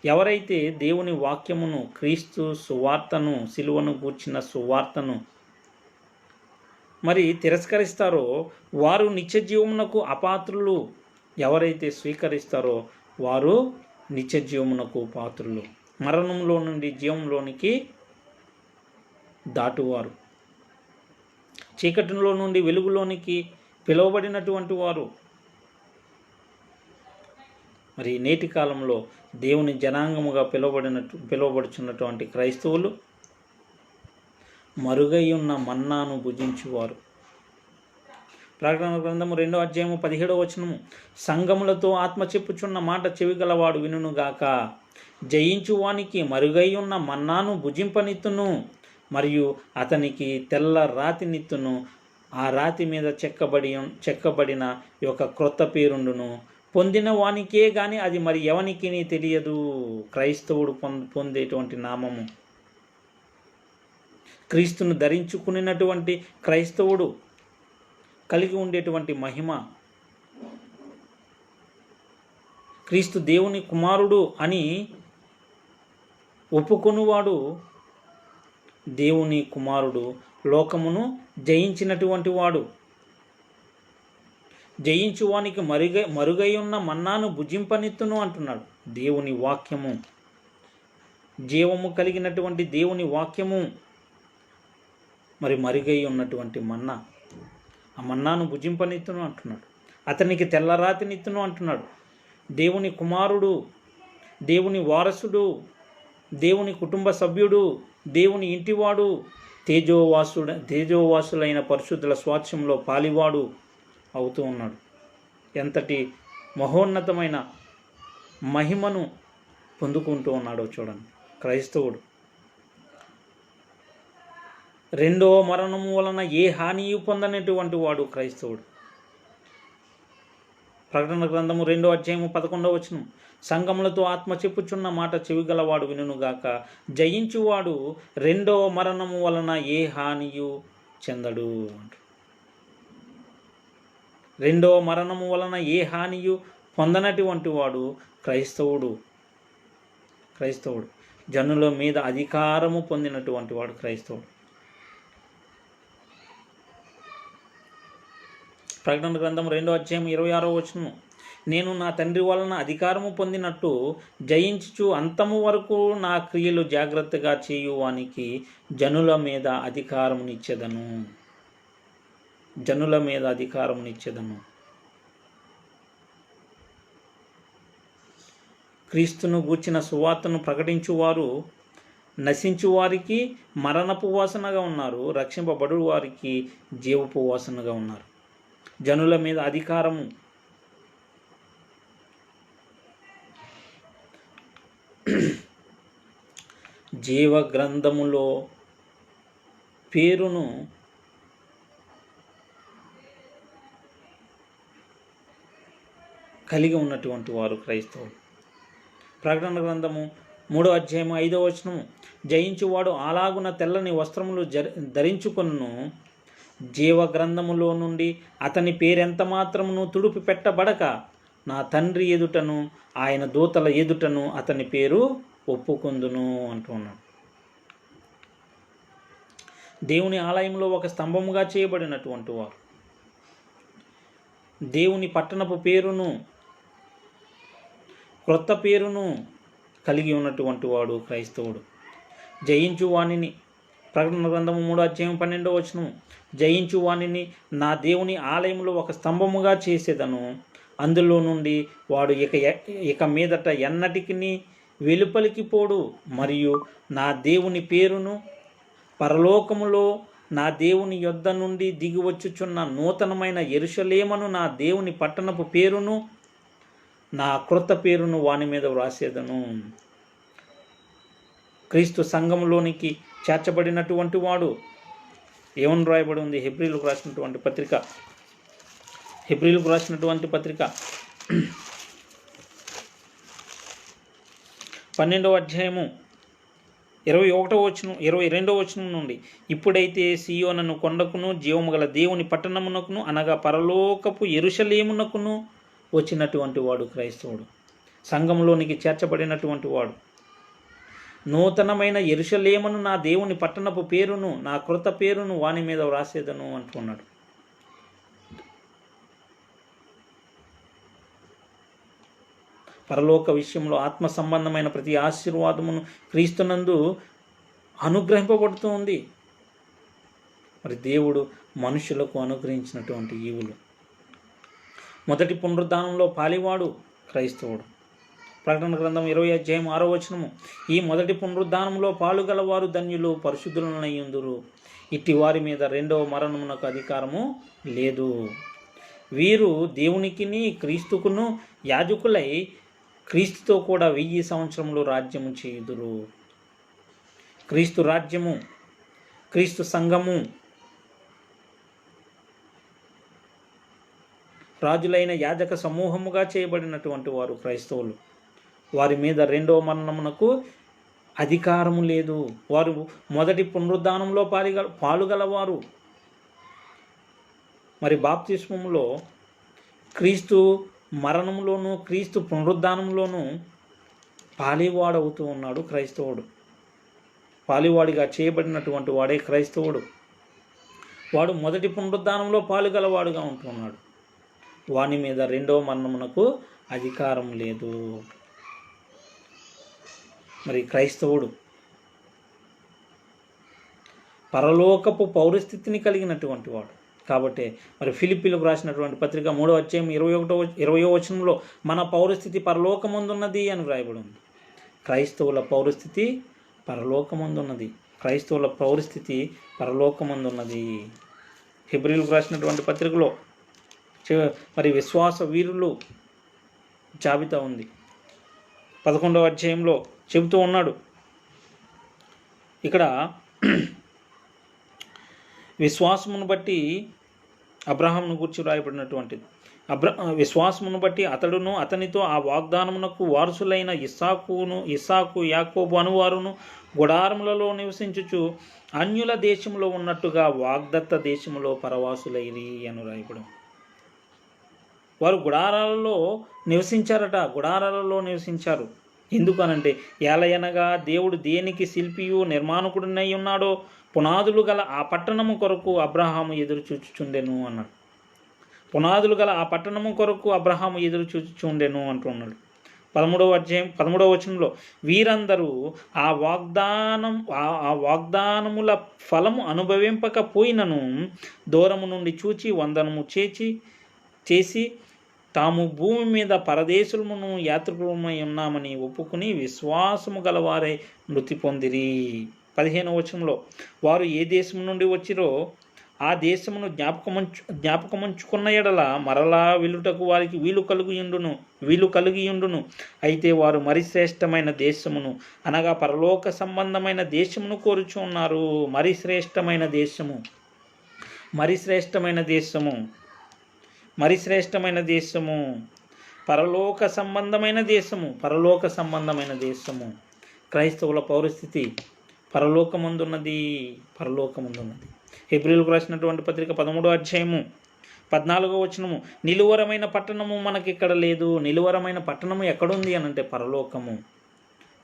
S1: ఎవరైతే దేవుని వాక్యమును, క్రీస్తు సువార్తను, సిలువను గూర్చిన సువార్తను మరి తిరస్కరిస్తారో వారు నిత్య జీవమునకు అపాత్రులు. ఎవరైతే స్వీకరిస్తారో వారు నిత్య జీవమునకు పాత్రులు, మరణంలో నుండి జీవంలోనికి దాటువారు, చీకటిలో నుండి వెలుగులోనికి పిలువబడినటువంటి వారు. మరి నేటి కాలంలో దేవుని జనాంగముగా పిలువబడుచున్నటువంటి క్రైస్తవులు మరుగై ఉన్న మన్నాను భుజించువారు. ప్రకటన గ్రంథము 2వ అధ్యాయము 17వ వచనము, సంఘములతో ఆత్మ చెప్పుచున్న మాట చెవిగలవాడు వినుగాక. జయించువానికి మరుగై ఉన్న మన్నాను భుజింపనిత్తును, మరియు అతనికి తెల్ల రాతి నిత్తును. ఆ రాతి మీద చెక్కబడిన ఒక క్రొత్త పేరుండును. పొందిన వానికే గాని అది మరి ఎవనికి తెలియదు. క్రైస్తవుడు పొందేటువంటి నామము, క్రీస్తును ధరించుకున్నటువంటి క్రైస్తవుడు కలిగి ఉండేటువంటి మహిమ, క్రీస్తు దేవుని కుమారుడు అని ఒప్పుకొనువాడు దేవుని కుమారుడు, లోకమును జయించినటువంటి వాడు. జయించువానికి మరుగై ఉన్న మన్నాను భుజింపనిత్తును అంటున్నాడు. దేవుని వాక్యము, జీవము కలిగినటువంటి దేవుని వాక్యము మరి మరుగై ఉన్నటువంటి మన్నా, ఆ మన్నాను భుజింపనిత్తును అంటున్నాడు. అతనికి తెల్లరాతినిత్తును అంటున్నాడు. దేవుని కుమారుడు, దేవుని వారసుడు, దేవుని కుటుంబ సభ్యుడు, దేవుని ఇంటివాడు, తేజోవాసులైన పరిశుద్ధుల స్వాస్థ్యంలో పాలివాడు అవుతూ ఉన్నాడు. ఎంతటి మహోన్నతమైన మహిమను పొందుకుంటూ ఉన్నాడో చూడండి క్రైస్తవుడు. రెండవ మరణము వలన ఏ హానియు పొందనటువంటి వాడు క్రైస్తవుడు. ప్రకటన గ్రంథము 2వ అధ్యాయము 11వ వచనం, సంఘములతో ఆత్మ చెప్పుచున్న మాట చెవిగలవాడు వినుగాక. జయించువాడు రెండవ మరణము వలన ఏ హానియు చెందడు. రెండవ మరణము వలన ఏ హానియు పొందనటువంటి వాడు క్రైస్తవుడు. జనుల మీద అధికారము పొందినటువంటి వాడు క్రైస్తవుడు. ప్రకటన గ్రంథం 2వ అధ్యాయం 26వ వచనము, నేను నా తండ్రి వలన అధికారము పొందినట్టు జయించుచు అంతము వరకు నా క్రియలు జాగ్రత్తగా చేయువానికి జనుల మీద అధికారమునిచ్చెదను. క్రీస్తును గూర్చిన సువార్తను ప్రకటించువారు నశించు వారికి మరణపు వాసనగా ఉన్నారు, రక్షింపబడు వారికి జీవపు వాసనగా ఉన్నారు. జనుల మీద అధికారము జీవ గ్రంథములో పేరును కలిగి ఉన్నటువంటి వారు క్రైస్తవులు. ప్రకటన గ్రంథము 3వ అధ్యాయము 5వ వచనము, జయించువాడు అలాగున తెల్లని వస్త్రములు ధరించుకొనును, జీవ గ్రంథములో నుండి అతని పేరెంత మాత్రమును తుడిపి పెట్టబడక నా తండ్రి ఎదుటను ఆయన దూతల ఎదుటను అతని పేరు ఒప్పుకొందును అంటున్నాడు. దేవుని ఆలయంలో ఒక స్తంభముగా చేయబడినటువంటి వారు, దేవుని పట్టణపు పేరును క్రొత్త పేరును కలిగి ఉన్నటువంటి వాడు క్రైస్తవుడు. జయించు వాణిని, ప్రకటన గ్రంథము 3వ అధ్యాయం 12వ వచనము, జయించు వాణిని నా దేవుని ఆలయంలో ఒక స్తంభముగా చేసేదను, అందులో నుండి వాడు ఇక మీదట ఎన్నటికి వెలుపలికి పోడు, మరియు నా దేవుని పేరును పరలోకములో నా దేవుని యొద్ద నుండి దిగివచ్చుచున్న నూతనమైన యెరూషలేమును నా దేవుని పట్టణపు పేరును నా క్రొత్త పేరును వాని మీద వ్రాసేదను. క్రీస్తు సంఘములోనికి చేర్చబడినటువంటి వాడు ఏమని రాయబడి ఉంది? హెబ్రీలకు రాసినటువంటి పత్రిక 12వ అధ్యాయము 21వ వచనం 22వ వచనం నుండి, ఇప్పుడైతే సీయోనను కొండకును జీవము గల దేవుని పట్టణమునకును అనగా పరలోకపు యెరూషలేమునకును వచ్చినటువంటి వాడు క్రైస్తవుడు. సంఘంలోనికి చేర్చబడినటువంటి వాడు. నూతనమైన యెరూషలేమును నా దేవుని పట్టణపు పేరును నా క్రొత్త పేరును వాని మీద వ్రాసేదను అంటున్నాడు. పరలోక విషయంలో ఆత్మ సంబంధమైన ప్రతి ఆశీర్వాదమును క్రీస్తునందు అనుగ్రహింపబడుతూ ఉంది. మరి దేవుడు మనుషులకు అనుగ్రహించినటువంటి ఈవులు. మొదటి పునరుద్ధానంలో పాలివాడు క్రైస్తవుడు. ప్రకటన గ్రంథం 20వ అధ్యాయం 6వ వచనము, ఈ మొదటి పునరుద్ధానంలో పాలుగలవారు ధన్యులు, పరిశుద్ధులనయ్యుందురు, ఇట్టి వారి మీద రెండవ మరణమునకు అధికారము లేదు. వీరు దేవునికిని క్రీస్తుకును యాజకులై క్రీస్తుతో కూడా 1000 సంవత్సరములు రాజ్యము చేయుదురు. క్రీస్తు రాజ్యము, క్రీస్తు సంఘము, రాజులైన యాజక సమూహముగా చేయబడినటువంటి వారు క్రైస్తవులు. వారి మీద రెండవ మరణమునకు అధికారము లేదు. వారు మొదటి పునరుద్ధానంలో పాలుగలవారు. మరి బాప్తిస్మములో క్రీస్తు మరణంలోనూ క్రీస్తు పునరుద్ధానంలోనూ పాలివాడవుతూ ఉన్నాడు క్రైస్తవుడు. పాలివాడిగా చేయబడినటువంటి వాడే క్రైస్తవుడు. వాడు మొదటి పునరుద్ధానంలో పాలుగలవాడుగా ఉంటున్నాడు. వాని మీద రెండవ మరణమునకు అధికారం లేదు. మరి క్రైస్తవుడు పరలోకపు పౌరస్థితిని కలిగినటువంటి వాడు. కాబట్టి మరి ఫిలిప్పీలకు రాసినటువంటి పత్రిక 3వ అధ్యాయం 20వ వచనంలో మన పౌరస్థితి పరలోకమందున్నది అని వ్రాయబడి ఉంది. క్రైస్తవుల పౌరస్థితి పరలోకమందున్నది. క్రైస్తవుల పౌరస్థితి పరలోకమందున్నది. హెబ్రీలకు రాసినటువంటి పత్రికలో మరి విశ్వాస వీరులు జాబితా ఉంది. 11వ అధ్యాయంలో చెబుతూ ఉన్నాడు. ఇక్కడ విశ్వాసమును బట్టి అబ్రహామును గురించి రాయబడినటువంటిది. విశ్వాసమును బట్టి అతడును అతనితో ఆ వాగ్దానమునకు వారసులైన ఇస్సాకు యాకోబు అనువారును గుడారములలో నివసించుచు అన్యుల దేశంలో ఉన్నట్టుగా వాగ్దత్త దేశములో పరవాసులైరి అని రాయబడి. వారు గుడారాలలో నివసించారు. ఎందుకనంటే ఏలయనగా దేవుడు దేనికి శిల్పియు నిర్మాణకుడినై ఉన్నాడో పునాదులు గల ఆ పట్టణము కొరకు అబ్రహాము ఎదురు చూచుచుండెను అన్నాడు. పునాదులు గల ఆ పట్టణము కొరకు అబ్రహాము ఎదురు చూచుచుండెను అంటున్నాడు. 13వ అధ్యాయం 13వ వచనంలో, వీరందరూ ఆ వాగ్దానముల ఫలము అనుభవింపకపోయినను దూరము నుండి చూచి వందనము చేసి తాము భూమి మీద పరదేశులమును యాత్రికులమై ఉన్నామని ఒప్పుకుని విశ్వాసము గలవారై మృతి పొందిరి. 15వ వచనంలో, వారు ఏ దేశం నుండి వచ్చిరో ఆ దేశమును జ్ఞాపకముంచుకున్న ఎడల మరలా వెళ్ళుటకు వారికి వీలు కలిగియుండును. అయితే వారు మరి శ్రేష్టమైన దేశమును అనగా పరలోక సంబంధమైన దేశమును కోరుచున్నారు. మరి శ్రేష్టమైన దేశము, మరి శ్రేష్టమైన దేశము, మరి శ్రేష్టమైన దేశము, పరలోక సంబంధమైన దేశము, పరలోక సంబంధమైన దేశము. క్రైస్తవుల పౌరస్థితి పరలోకమందున్నది, పరలోకమందున్నది. హెబ్రీయులకు రాసినటువంటి పత్రిక 13వ అధ్యాయము 14వ వచనము, నిలువరమైన పట్టణము మనకిక్కడ లేదు. నిలువరమైన పట్టణము ఎక్కడుంది అని అంటే పరలోకము.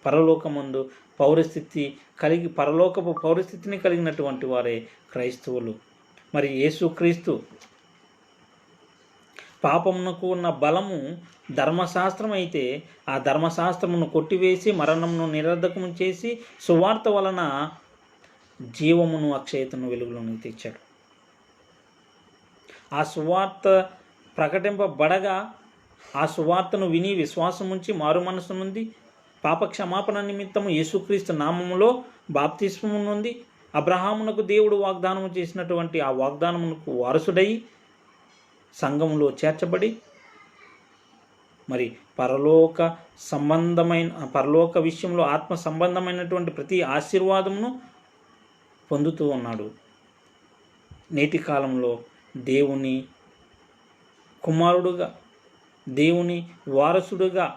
S1: పరలోకమందు పరలోకపు పౌరస్థితిని కలిగినటువంటి వారే క్రైస్తవులు. మరి యేసుక్రీస్తు పాపమునకు ఉన్న బలము ధర్మశాస్త్రం అయితే ఆ ధర్మశాస్త్రమును కొట్టివేసి మరణమును నిరర్ధకము చేసి సువార్త వలన జీవమును అక్షయతను వెలుగులోనికి తెచ్చాడు. ఆ సువార్త ప్రకటింపబడగా ఆ సువార్తను విని విశ్వాసం ఉంచి మారు మనసు నుండి పాప క్షమాపణ నిమిత్తము యేసుక్రీస్తు నామములో బాప్తిస్మము నుండి అబ్రహామునకు దేవుడు వాగ్దానము చేసినటువంటి ఆ వాగ్దానమునకు వారసుడై సంఘములో చేర్చబడి మరి పరలోక విషయంలో ఆత్మ సంబంధమైనటువంటి ప్రతి ఆశీర్వాదమును పొందుతూ ఉన్నాడు. నేటి కాలంలో దేవుని కుమారుడుగా, దేవుని వారసుడుగా,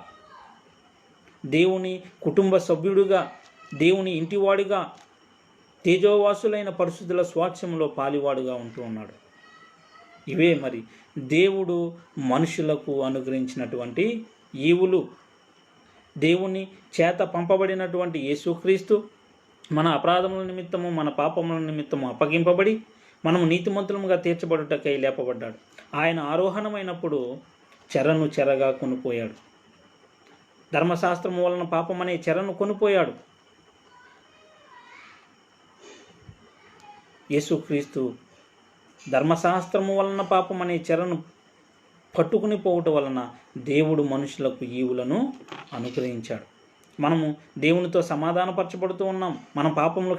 S1: దేవుని కుటుంబ సభ్యుడుగా, దేవుని ఇంటివాడిగా, తేజోవాసులైన పరిశుద్ధుల స్వాస్థ్యంలో పాలివాడుగా ఉంటూ ఉన్నాడు. ఇవే మరి దేవుడు మనుషులకు అనుగ్రహించినటువంటి ఈవులు. దేవుని చేత పంపబడినటువంటి యేసుక్రీస్తు మన అపరాధముల నిమిత్తము, మన పాపముల నిమిత్తము అప్పగింపబడి మనము నీతిమంతులముగా తీర్చబడుటకై లేపబడ్డాడు. ఆయన ఆరోహణమైనప్పుడు చెరగా కొనిపోయాడు. ధర్మశాస్త్రము వలన పాపం అనే చెరను కొనిపోయాడు. యేసుక్రీస్తు ధర్మశాస్త్రము వలన పాపం అనే చెరను పట్టుకుని పోవటం వలన దేవుడు మనుషులకు ఈవులను అనుగ్రహించాడు. మనము దేవునితో సమాధానపరచబడుతూ ఉన్నాం. మన పాపములు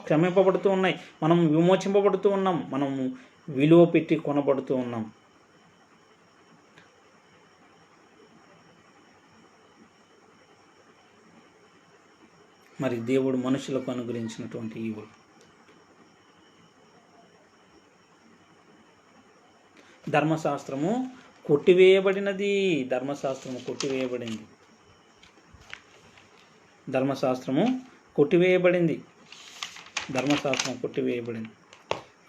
S1: క్షమింపబడుతూ ఉన్నాయి. మనం విమోచింపబడుతూ ఉన్నాం. మనము విలువ పెట్టి కొనబడుతూ ఉన్నాం. మరి దేవుడు మనుషులకు అనుగ్రహించినటువంటి ఈవులు. ధర్మశాస్త్రము కొట్టివేయబడినది. ధర్మశాస్త్రము కొట్టివేయబడింది. ధర్మశాస్త్రము కొట్టివేయబడింది. ధర్మశాస్త్రం కొట్టివేయబడింది.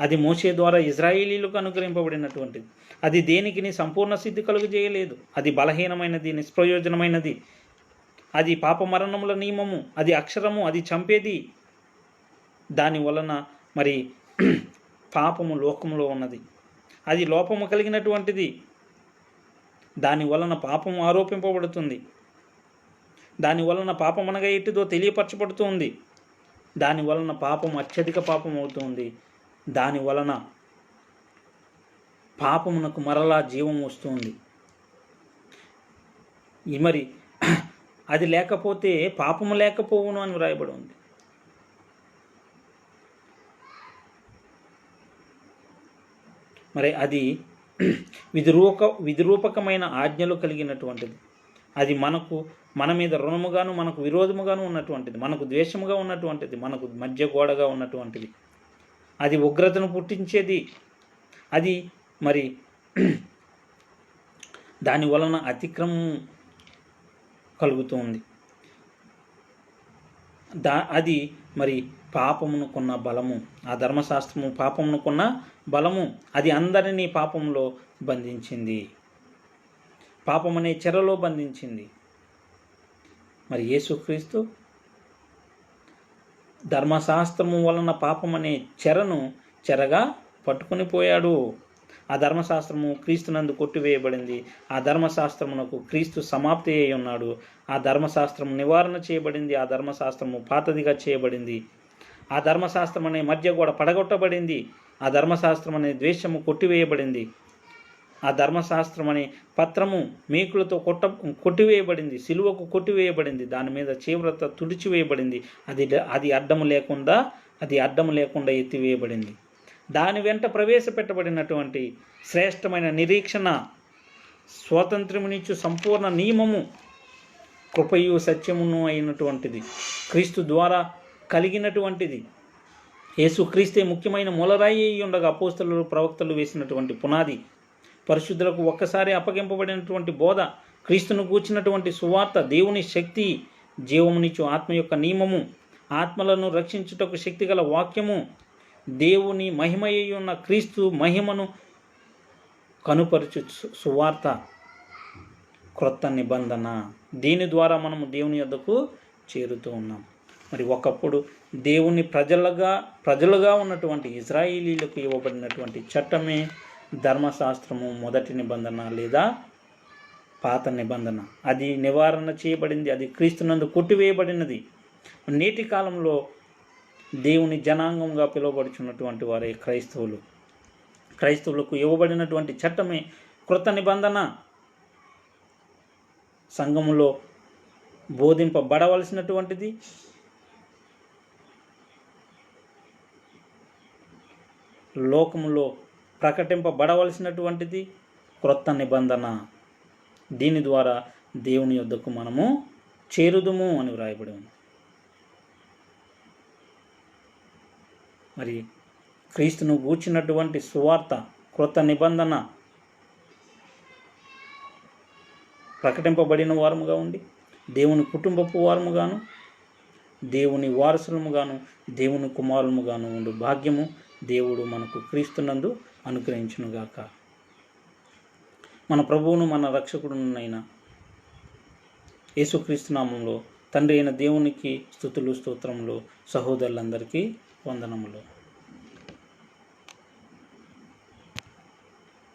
S1: అది మోషే ద్వారా ఇజ్రాయేలీలకు అనుగ్రహింపబడినటువంటిది. అది దేనికిని సంపూర్ణ సిద్ధి కలుగజేయలేదు. అది బలహీనమైనది, నిష్ప్రయోజనమైనది. అది పాపమరణముల నియమము, అది అక్షరము, అది చంపేది. దాని వలన మరి పాపము లోకములో ఉన్నది. అది లోపము కలిగినటువంటిది. దాని వలన పాపము ఆరోపింపబడుతుంది. దాని వలన పాపం అనగా ఎట్టిదో తెలియపరచబడుతుంది. దాని వలన పాపం అత్యధిక పాపం అవుతుంది. దాని వలన పాపమునకు మరలా జీవం వస్తుంది. మరి అది లేకపోతే పాపము లేకపోవును అని వ్రాయబడి ఉంది. మరి అది విధిరూపకమైన ఆజ్ఞలు కలిగినటువంటిది. అది మన మీద రుణముగాను, మనకు విరోధముగాను ఉన్నటువంటిది, మనకు ద్వేషముగా ఉన్నటువంటిది, మనకు మధ్య గోడగా ఉన్నటువంటిది. అది ఉగ్రతను పుట్టించేది. అది మరి దాని వలన అతిక్రమం కలుగుతుంది. అది మరి పాపమునుకున్న బలము. ఆ ధర్మశాస్త్రము పాపమునుకున్న బలము. అది అందరినీ పాపంలో బంధించింది. పాపం అనే చెరలో బంధించింది. మరి యేసుక్రీస్తు ధర్మశాస్త్రము వలన పాపం అనే చెరగా పట్టుకుని పోయాడు. ఆ ధర్మశాస్త్రము క్రీస్తునందు కొట్టివేయబడింది. ఆ ధర్మశాస్త్రమునకు క్రీస్తు సమాప్తి అయి ఉన్నాడు. ఆ ధర్మశాస్త్రం నివారణ చేయబడింది. ఆ ధర్మశాస్త్రము పాతదిగా చేయబడింది. ఆ ధర్మశాస్త్రం అనే మధ్య కూడా పడగొట్టబడింది. ఆ ధర్మశాస్త్రం అనే ద్వేషము కొట్టివేయబడింది. ఆ ధర్మశాస్త్రం అనే పత్రము మేకులతో కొట్టివేయబడింది, సిలువకు కొట్టివేయబడింది, దాని మీద తీవ్రత తుడిచివేయబడింది. అది అడ్డము లేకుండా ఎత్తివేయబడింది. దాని వెంట ప్రవేశపెట్టబడినటువంటి శ్రేష్టమైన నిరీక్షణ, స్వాతంత్ర్యమునిచ్చు సంపూర్ణ నియమము, కృపయు సత్యమును అయినటువంటిది, క్రీస్తు ద్వారా కలిగినటువంటిది. యేసుక్రీస్తే ముఖ్యమైన మూలరాయి అయి ఉండగా అపోస్తలులు ప్రవక్తలు వేసినటువంటి పునాది, పరిశుద్ధులకు ఒక్కసారి అప్పగింపబడినటువంటి బోధ, క్రీస్తును గూర్చినటువంటి సువార్త, దేవుని శక్తి, జీవమునిచ్చు ఆత్మ యొక్క నియమము, ఆత్మలను రక్షించుటకు శక్తిగల వాక్యము, దేవుని మహిమయ్యి ఉన్న క్రీస్తు మహిమను కనుపరచు సువార్త, క్రొత్త నిబంధన. దీని ద్వారా మనము దేవుని యొద్దకు చేరుతూ ఉన్నాం. మరి ఒకప్పుడు దేవుని ప్రజలుగా ఉన్నటువంటి ఇజ్రాయేలీలకు ఇవ్వబడినటువంటి చట్టమే ధర్మశాస్త్రము, మొదటి నిబంధన లేదా పాత నిబంధన. అది నివారణ చేయబడింది, అది క్రీస్తునందు కొట్టివేయబడినది. నేటి కాలంలో దేవుని జనాంగంగా పిలువబడుచున్నటువంటి వారే క్రైస్తవులకు ఇవ్వబడినటువంటి చట్టమే క్రొత్త నిబంధన. సంఘములో బోధింపబడవలసినటువంటిది, లోకములో ప్రకటింపబడవలసినటువంటిది క్రొత్త నిబంధన. దీని ద్వారా దేవుని యొద్దకు మనము చేరుదుము అని వ్రాయబడి ఉంది. మరి క్రీస్తును గూర్చినటువంటి సువార్త, క్రొత్త నిబంధన ప్రకటింపబడిన వారముగా ఉండి, దేవుని కుటుంబపు వారముగాను, దేవుని వారసులముగాను, దేవుని కుమారులముగాను ఉండు భాగ్యము దేవుడు మనకు క్రీస్తునందు అనుగ్రహించునుగాక. మన ప్రభువును మన రక్షకుడునైన యేసుక్రీస్తు నామములో తండ్రి అయిన దేవునికి స్తుతులు స్తోత్రములు. సహోదరులందరికీ వందనములు.